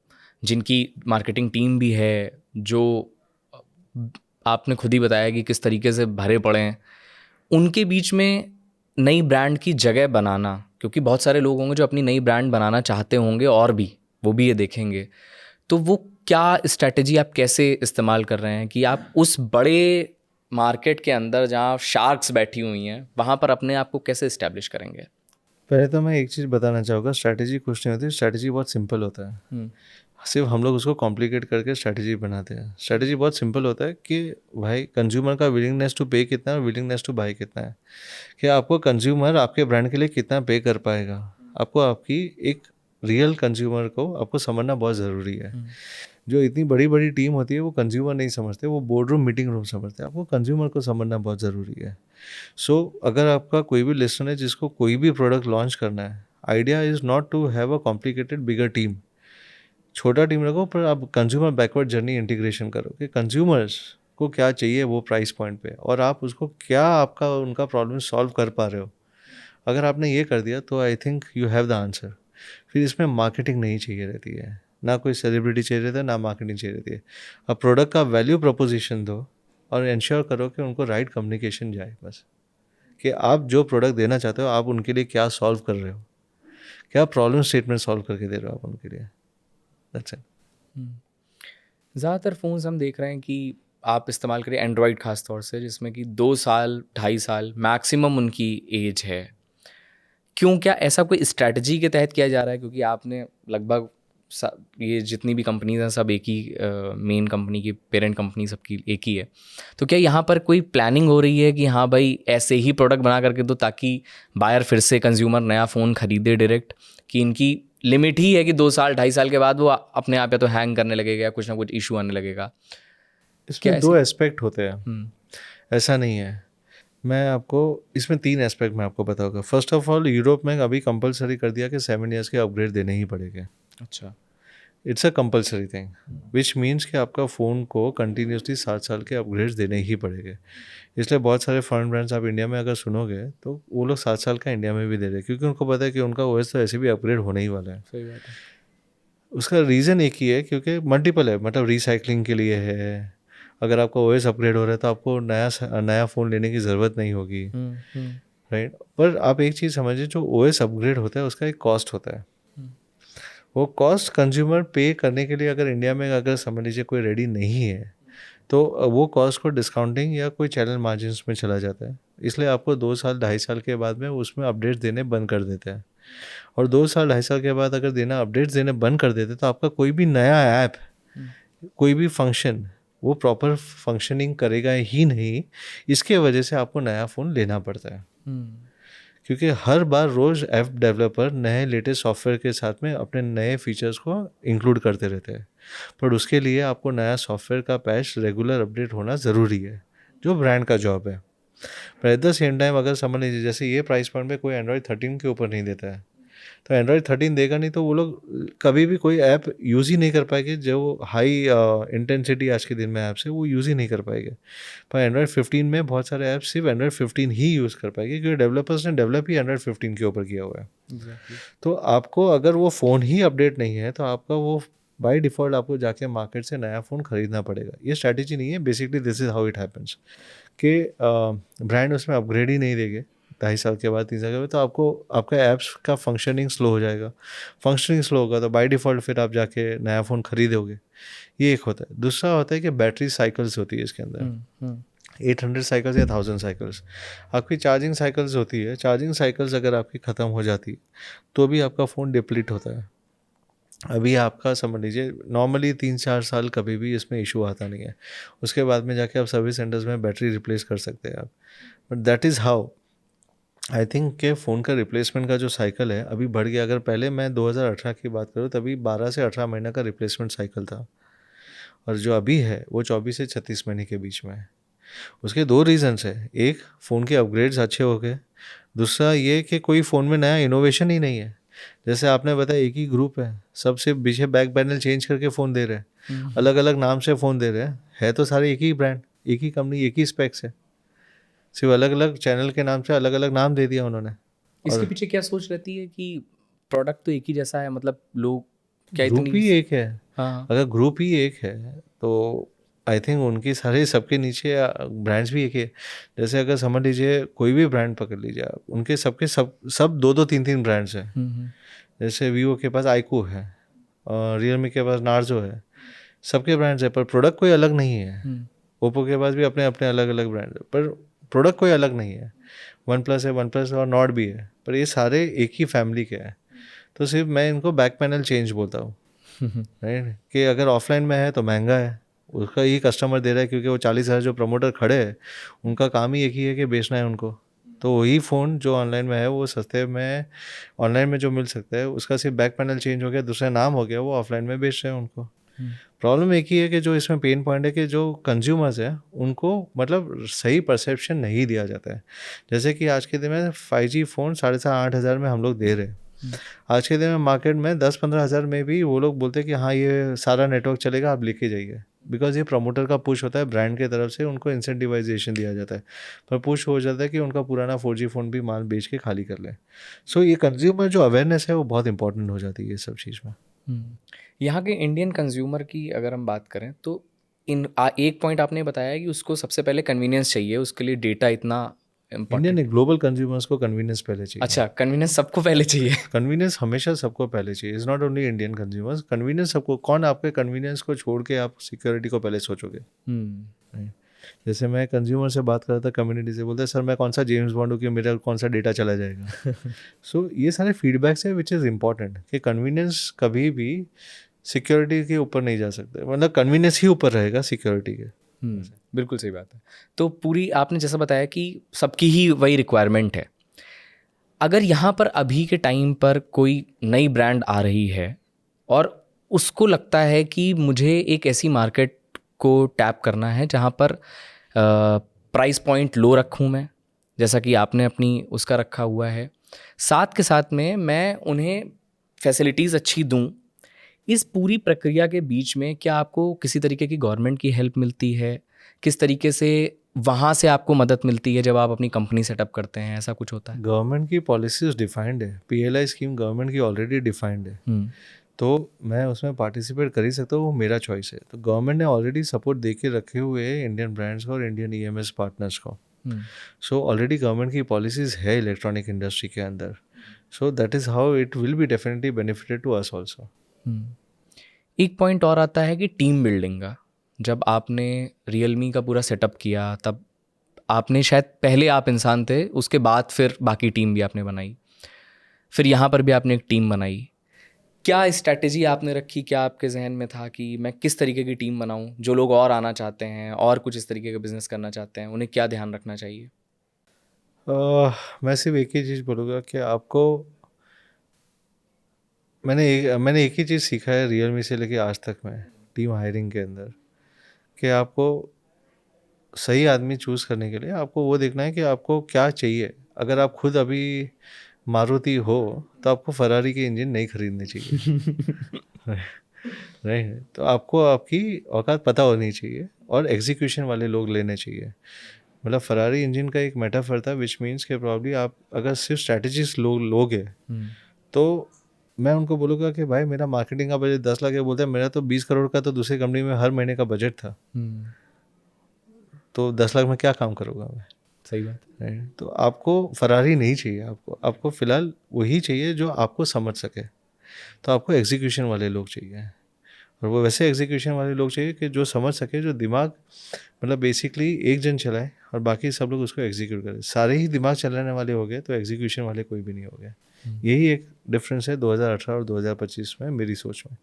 जिनकी मार्केटिंग टीम भी है, जो आपने खुद ही बताया कि किस तरीके से भरे पड़े हैं। उनके बीच में नई ब्रांड की जगह बनाना, क्योंकि बहुत सारे लोग होंगे जो अपनी नई ब्रांड बनाना चाहते होंगे और भी वो भी ये देखेंगे, तो वो क्या स्ट्रैटेजी आप कैसे इस्तेमाल कर रहे हैं कि आप उस बड़े मार्केट के अंदर जहाँ शार्क्स बैठी हुई हैं वहाँ पर अपने आप को कैसे इस्टेब्लिश करेंगे? पहले तो मैं एक चीज़ बताना चाहूँगा, स्ट्रैटेजी कुछ नहीं होती, स्ट्रैटेजी बहुत सिंपल होता है। सिर्फ हम लोग उसको कॉम्प्लिकेट करके स्ट्रैटेजी बनाते हैं। स्ट्रैटेजी बहुत सिंपल होता है कि भाई कंज्यूमर का विलिंगनेस टू पे कितना है और विलिंगनेस टू बाय कितना है। कि आपको कंज्यूमर आपके ब्रांड के लिए कितना पे कर पाएगा, आपको आपकी एक रियल कंज्यूमर को आपको समझना बहुत ज़रूरी है। जो इतनी बड़ी बड़ी टीम होती है वो कंज्यूमर नहीं समझते, वो बोर्ड रूम मीटिंग रूम समझते हैं। आपको कंज्यूमर को समझना बहुत ज़रूरी है। सो अगर आपका कोई भी लिस्टनर है जिसको कोई भी प्रोडक्ट लॉन्च करना है, idea is not to have a complicated bigger team. छोटा टीम रखो, पर आप कंज्यूमर बैकवर्ड जर्नी इंटीग्रेशन करो कि कंज्यूमर्स को क्या चाहिए वो प्राइस पॉइंट पे, और आप उसको क्या आपका उनका प्रॉब्लम सॉल्व कर पा रहे हो। अगर आपने ये कर दिया तो I think you have the answer. फिर इसमें मार्केटिंग नहीं चाहिए रहती है, ना कोई सेलिब्रिटी चाहिए रहता है, ना मार्केटिंग चाहिए रहती है। अब प्रोडक्ट का वैल्यू प्रोपोजिशन दो और इंश्योर करो कि उनको राइट कम्युनिकेशन जाए, बस कि आप जो प्रोडक्ट देना चाहते हो आप उनके लिए क्या सॉल्व कर रहे हो, क्या प्रॉब्लम स्टेटमेंट सॉल्व करके दे रहे हो आप उनके लिए। That's it. ज़्यादातर फ़ोन्स हम देख रहे हैं कि आप इस्तेमाल करें एंड्रॉयड ख़ास तौर से, जिसमें कि 2 साल 2.5 साल मैक्सिमम उनकी एज है। क्यों, क्या ऐसा कोई स्ट्रैटेजी के तहत किया जा रहा है? क्योंकि आपने लगभग ये जितनी भी कंपनीज हैं सब एक ही मेन कंपनी की पेरेंट कंपनी सबकी एक ही है, तो क्या यहाँ पर कोई प्लानिंग हो रही है कि हाँ भाई ऐसे ही प्रोडक्ट बना करके दो ताकि बायर फिर से कंज्यूमर नया फ़ोन खरीदे डायरेक्ट, कि इनकी लिमिट ही है कि 2 साल 2.5 साल के बाद वो अपने आप या तो हैंग करने लगेगा या कुछ ना कुछ इशू आने लगेगा? इसमें दो एस्पेक्ट होते हैं, ऐसा नहीं है। मैं आपको इसमें 3 एस्पेक्ट मैं आपको बताऊंगा। फर्स्ट ऑफ ऑल, यूरोप में अभी कंपलसरी कर दिया कि 7 ईयर्स के अपग्रेड देने ही पड़ेंगे। अच्छा। It's a compulsory thing, which means कि आपका फ़ोन को कंटिन्यूसली 7 साल के अपग्रेड्स देने ही पड़ेंगे। इसलिए बहुत सारे फॉरेन ब्रांड्स आप इंडिया में अगर सुनोगे तो वो लोग 7 साल का इंडिया में भी दे रहे हैं, क्योंकि उनको पता है कि उनका ओएस तो ऐसे भी अपग्रेड होने ही वाला है। सही बात है। उसका रीज़न एक ही है, क्योंकि मल्टीपल है, मतलब रिसाइकलिंग के लिए है। अगर आपका ओएस अपग्रेड हो रहा है तो आपको नया फ़ोन लेने की ज़रूरत नहीं होगी, राइट। पर आप एक चीज़ समझिए, जो ओएस अपग्रेड होता है उसका एक कॉस्ट होता है। वो कॉस्ट कंज्यूमर पे करने के लिए अगर इंडिया में अगर समझ लीजिए कोई रेडी नहीं है, तो वो कॉस्ट को डिस्काउंटिंग या कोई चैनल मार्जिन्स में चला जाता है। इसलिए आपको 2 साल 2.5 साल के बाद में उसमें अपडेट्स देने बंद कर देते हैं। और 2 साल 2.5 साल के बाद अगर अपडेट्स देने बंद कर देते तो आपका कोई भी नया ऐप, कोई भी फंक्शन वो प्रॉपर फंक्शनिंग करेगा ही नहीं। इसके वजह से आपको नया फ़ोन लेना पड़ता है, क्योंकि हर बार रोज़ ऐप डेवलपर नए लेटेस्ट सॉफ्टवेयर के साथ में अपने नए फीचर्स को इंक्लूड करते रहते हैं। पर उसके लिए आपको नया सॉफ्टवेयर का पैच रेगुलर अपडेट होना ज़रूरी है, जो ब्रांड का जॉब है। पर एट द सेम टाइम अगर समझ लीजिए जैसे ये प्राइस पॉइंट पे कोई एंड्रॉयड 13 के ऊपर नहीं देता है, तो एंड्रॉयड 13 देगा नहीं तो वो लोग कभी भी कोई ऐप यूज़ ही नहीं कर पाएंगे। जो हाई इंटेंसिटी आज के दिन में ऐप्स है वो यूज़ ही नहीं कर पाएंगे। पर एंड्रॉयड 15 में बहुत सारे ऐप्स सिर्फ एंड्रॉयड 15 ही यूज़ कर पाएंगे, क्योंकि डेवलपर्स ने डेवलप ही एंड्रॉयड 15 के ऊपर किया हुआ है। तो आपको अगर वो फ़ोन ही अपडेट नहीं है तो आपका वो बाय डिफ़ॉल्ट आपको जाके मार्केट से नया फ़ोन खरीदना पड़ेगा। ये स्ट्रैटेजी नहीं है, basically this is how it happens कि ब्रांड उसमें अपग्रेड ही नहीं देंगे 2.5 साल के बाद 3 साल के बाद, तो आपको आपका ऐप्स का फंक्शनिंग स्लो हो जाएगा। फंक्शनिंग स्लो होगा तो बाय डिफ़ॉल्ट फिर आप जाके नया फ़ोन खरीदोगे। ये एक होता है। दूसरा होता है कि बैटरी साइकिल्स होती है इसके अंदर, 800 साइकिल्स या 1000 साइकिल्स। आपकी चार्जिंग साइकिल्स होती है। चार्जिंग साइकिल्स अगर आपकी ख़त्म हो जाती तो भी आपका फ़ोन डिप्लीट होता है। अभी आपका समझ लीजिए नॉर्मली 3-4 साल कभी भी इसमें इशू आता नहीं है। उसके बाद में जाके आप सर्विस सेंटर्स में बैटरी रिप्लेस कर सकते हैं आप। But that is how I think के फ़ोन का रिप्लेसमेंट का जो साइकिल है अभी बढ़ गया। अगर पहले मैं 2018 की बात करूँ तभी 12 से 18 महीने का रिप्लेसमेंट साइकिल था, और जो अभी है वो 24 से 36 महीने के बीच में है। उसके 2 रीज़न्स है। एक, फ़ोन के अपग्रेड्स अच्छे हो गए। दूसरा ये कि कोई फ़ोन में नया इनोवेशन ही नहीं है। जैसे आपने बताया एक ही ग्रुप है, सब सिर्फ पीछे बैक पैनल चेंज करके फ़ोन दे रहे हैं, अलग अलग नाम से फ़ोन दे रहे हैं। है तो सारे एक ही ब्रांड, एक ही कंपनी, एक ही स्पेक्स है, सिर्फ अलग अलग चैनल के नाम से अलग अलग नाम दे दिया उन्होंने। इसके पीछे क्या सोच रहती है कि प्रोडक्ट तो एक ही जैसा है, मतलब लोग क्या ग्रुप इतनी ही एक है। हाँ अगर ग्रुप ही एक है तो आई थिंक उनकी सारे सबके नीचे ब्रांड्स भी एक है। जैसे अगर समझ लीजिए कोई भी ब्रांड पकड़ लीजिए आप, उनके सबके सब 2-2 3-3 ब्रांड्स हैं। जैसे वीवो के पास आईकू है और रियलमी के पास नार्जो है, सबके ब्रांड्स है पर प्रोडक्ट कोई अलग नहीं है। ओप्पो के पास भी अपने अपने अलग अलग ब्रांड है पर प्रोडक्ट कोई अलग नहीं है। वन प्लस है, वन प्लस और नॉट भी है, पर ये सारे एक ही फैमिली के हैं। तो सिर्फ मैं इनको बैक पैनल चेंज बोलता हूँ, राइट। कि अगर ऑफलाइन में है तो महंगा है, उसका ही कस्टमर दे रहा है, क्योंकि वो 40,000 जो प्रमोटर खड़े हैं उनका काम ही एक ही है कि बेचना है उनको। तो वही फ़ोन जो ऑनलाइन में है वो सस्ते में ऑनलाइन में जो मिल सकता है उसका सिर्फ बैक पैनल चेंज हो गया, दूसरा नाम हो गया, वो ऑफलाइन में बेच रहे हैं उनको। प्रॉब्लम एक ही है कि जो इसमें पेन पॉइंट है कि जो कंज्यूमर्स हैं उनको मतलब सही परसेप्शन नहीं दिया जाता है। जैसे कि आज के दिन में 5G फ़ोन 7,500-8,000 में हम लोग दे रहे हैं। आज के दिन में मार्केट में 10-15 हज़ार में भी वो लोग बोलते हैं कि हाँ ये सारा नेटवर्क चलेगा, आप लेके जाइए। बिकॉज ये प्रमोटर का पुश होता है, ब्रांड के तरफ से उनको इंसेंटिवाइजेशन दिया जाता है, पर पुश हो जाता है कि उनका पुराना 4G फ़ोन भी माल बेच के खाली कर लें। सो ये कंज्यूमर जो अवेयरनेस है वो बहुत इंपॉर्टेंट हो जाती है ये सब चीज़ में। यहाँ के इंडियन कंज्यूमर की अगर हम बात करें तो एक पॉइंट आपने बताया कि उसको सबसे पहले कन्वीनियंस चाहिए, उसके लिए डेटा इतना इंडियन नहीं, ग्लोबल कंज्यूमर्स को कन्वीनियंस पहले चाहिए। अच्छा, कन्वीनियंस सबको पहले चाहिए। कन्वीनियंस हमेशा सबको पहले चाहिए। Is not only Indian consumers, convenience सबको। कौन आपके कन्वीनियंस को छोड़ के आप सिक्योरिटी को पहले सोचोगे? जैसे मैं कंज्यूमर से बात कर रहा था, कम्युनिटी से, बोलते हैं सर मैं कौन सा जेम्स बॉन्ड हूँ कि मेरा कौन सा डेटा चला जाएगा। सो ये सारे फीडबैक्स है विच इज़ इम्पॉर्टेंट कि कन्वीनियंस कभी भी सिक्योरिटी के ऊपर नहीं जा सकते, मतलब कन्वीनियंस ही ऊपर रहेगा सिक्योरिटी के। बिल्कुल सही बात है। तो पूरी आपने जैसा बताया कि सबकी ही वही रिक्वायरमेंट है। अगर यहाँ पर अभी के टाइम पर कोई नई ब्रांड आ रही है और उसको लगता है कि मुझे एक ऐसी मार्केट को टैप करना है जहाँ पर प्राइस पॉइंट लो रखूँ मैं, जैसा कि आपने अपनी उसका रखा हुआ है, साथ के साथ में मैं उन्हें फैसिलिटीज़ अच्छी दूँ, इस पूरी प्रक्रिया के बीच में क्या आपको किसी तरीके की गवर्नमेंट की हेल्प मिलती है? किस तरीके से वहाँ से आपको मदद मिलती है जब आप अपनी कंपनी सेटअप करते हैं, ऐसा कुछ होता है? गवर्नमेंट की पॉलिसीज डिफाइंड है, पीएलआई स्कीम गवर्नमेंट की ऑलरेडी डिफाइंड है, तो मैं उसमें पार्टिसिपेट कर ही सकता हूँ, वो मेरा चॉइस है। तो गवर्नमेंट ने ऑलरेडी सपोर्ट दे के रखे हुए हैं इंडियन ब्रांड्स को और इंडियन ईएमएस पार्टनर्स को। सो ऑलरेडी गवर्नमेंट की पॉलिसीज है इलेक्ट्रॉनिक इंडस्ट्री के अंदर, so that is how it will be definitely benefited to us also. एक पॉइंट और आता है कि टीम बिल्डिंग का। जब आपने रियलमी का पूरा सेटअप किया तब आपने शायद पहले आप इंसान थे, उसके बाद फिर बाकी टीम भी आपने बनाई, फिर यहाँ पर भी आपने एक टीम बनाई। क्या स्ट्रैटेजी आपने रखी? क्या आपके जहन में था कि मैं किस तरीके की टीम बनाऊं? जो लोग और आना चाहते हैं और कुछ इस तरीके का बिजनेस करना चाहते हैं, उन्हें क्या ध्यान रखना चाहिए? मैं सिर्फ एक ही चीज़ बोलूँगा कि आपको, मैंने एक ही चीज़ सीखा है रियलमी से लेके आज तक में टीम हायरिंग के अंदर, कि आपको सही आदमी चूज़ करने के लिए आपको वो देखना है कि आपको क्या चाहिए। अगर आप खुद अभी मारुति हो तो आपको फरारी के इंजन नहीं खरीदने चाहिए। राइट, तो आपको आपकी औकात पता होनी चाहिए और एग्जीक्यूशन वाले लोग लेने चाहिए। मतलब फरारी इंजन का एक मेटाफर था, विच मीन्स के प्रॉब्ली आप अगर सिर्फ स्ट्रैटेजिस्ट लोग तो मैं उनको बोलूँगा कि भाई मेरा मार्केटिंग का बजट 10 लाख है, बोलते हैं मेरा तो 20 करोड़ का तो दूसरी कंपनी में हर महीने का बजट था, तो 10 लाख में क्या काम करूँगा मैं? सही बात है। तो आपको फरारी नहीं चाहिए, आपको फ़िलहाल वही चाहिए जो आपको समझ सके। तो आपको एग्जीक्यूशन वाले लोग चाहिए, और वो वैसे एग्जीक्यूशन वाले लोग चाहिए कि जो समझ सके, जो दिमाग मतलब बेसिकली एक जन चलाए और बाकी सब लोग उसको एग्जीक्यूट करें। सारे ही दिमाग चलाने वाले हो गए तो एग्जीक्यूशन वाले कोई भी नहीं हो गए। यही एक डिफरेंस है 2018 और 2025 में मेरी सोच में।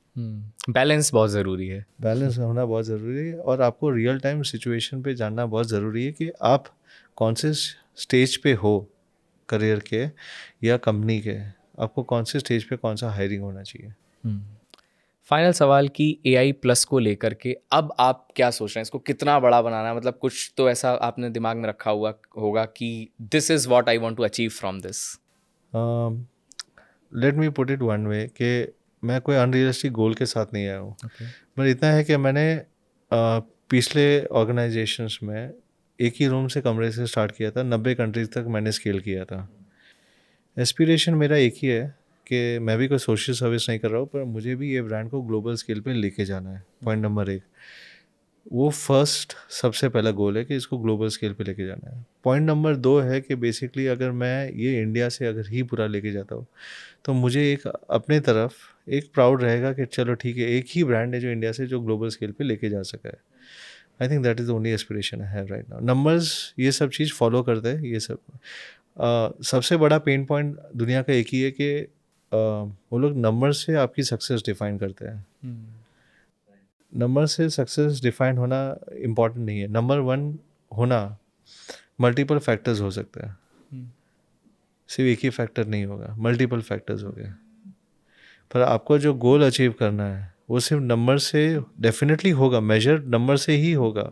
बैलेंस बहुत ज़रूरी है। बैलेंस होना बहुत ज़रूरी है, और आपको रियल टाइम सिचुएशन पे जानना बहुत ज़रूरी है कि आप कौन से स्टेज पे हो करियर के या कंपनी के, आपको कौन से स्टेज पे कौन सा हायरिंग होना चाहिए। फाइनल सवाल कि AI प्लस को लेकर के अब आप क्या सोच रहे हैं? इसको कितना बड़ा बनाना है? मतलब कुछ तो ऐसा आपने दिमाग में रखा हुआ होगा कि this is what I want to achieve from this. Let me put it one way कि मैं कोई अनरियलिस्टिक गोल के साथ नहीं आया हूँ। पर इतना है कि मैंने पिछले ऑर्गेनाइजेशंस में एक ही रूम से कमरे से स्टार्ट किया था, 90 कंट्रीज तक मैंने स्केल किया था। एस्पिरेशन मेरा एक ही है कि मैं भी कोई सोशल सर्विस नहीं कर रहा हूँ, पर मुझे भी ये ब्रांड को ग्लोबल स्केल पे लेके जाना है। पॉइंट नंबर 1, वो फर्स्ट सबसे पहला गोल है कि इसको ग्लोबल स्केल पे लेके जाना है। पॉइंट नंबर 2 है कि बेसिकली अगर मैं ये इंडिया से अगर ही पूरा लेके जाता हूँ तो मुझे एक अपने तरफ एक प्राउड रहेगा कि चलो ठीक है, एक ही ब्रांड है जो इंडिया से जो ग्लोबल स्केल पे लेके जा सका है। आई think that is the only aspiration I have right now. Numbers ये सब चीज़ फॉलो करते हैं, ये सब सबसे बड़ा पेन पॉइंट दुनिया का एक ही है कि वो लोग नंबर से आपकी सक्सेस डिफाइन करते हैं। नंबर से सक्सेस डिफाइन होना इम्पॉर्टेंट नहीं है। नंबर 1 होना मल्टीपल फैक्टर्स हो सकते हैं, सिर्फ एक ही फैक्टर नहीं होगा, मल्टीपल फैक्टर्स हो गए। पर आपको जो गोल अचीव करना है वो सिर्फ नंबर से डेफिनेटली होगा, मेजर नंबर से ही होगा।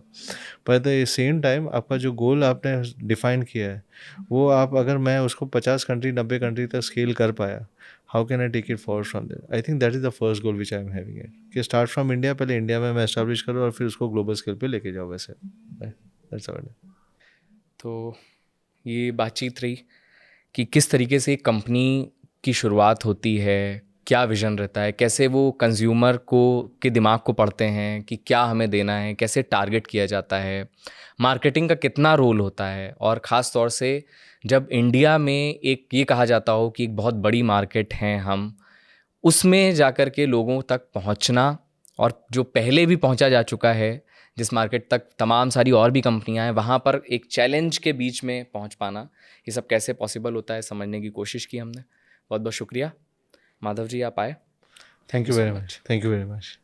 पर एट द सेम टाइम आपका जो गोल आपने डिफाइन किया है वो आप, अगर मैं उसको 50 कंट्री 90 कंट्री तक स्केल कर पाया, how can I take it forward from there? I think that is the first goal which I am having it, कि स्टार्ट फ्रॉम इंडिया, पहले इंडिया में मैं एस्टैब्लिश करूँ और फिर उसको ग्लोबल स्केल पे लेके जाऊँ। वैसे दैट्स ऑल। तो ये बातचीत रही कि किस तरीके से कंपनी की शुरुआत होती है, क्या विज़न रहता है, कैसे वो कंज्यूमर को के दिमाग को पढ़ते हैं कि क्या हमें देना है, कैसे टारगेट किया जाता है, मार्केटिंग का कितना रोल होता है, और ख़ास तौर से जब इंडिया में एक ये कहा जाता हो कि एक बहुत बड़ी मार्केट हैं हम, उसमें जाकर के लोगों तक पहुंचना, और जो पहले भी पहुंचा जा चुका है जिस मार्केट तक तमाम सारी और भी कंपनियां हैं, वहाँ पर एक चैलेंज के बीच में पहुंच पाना, ये सब कैसे पॉसिबल होता है समझने की कोशिश की हमने। बहुत बहुत शुक्रिया माधव जी, आप आए। Thank you very much. Thank you very much.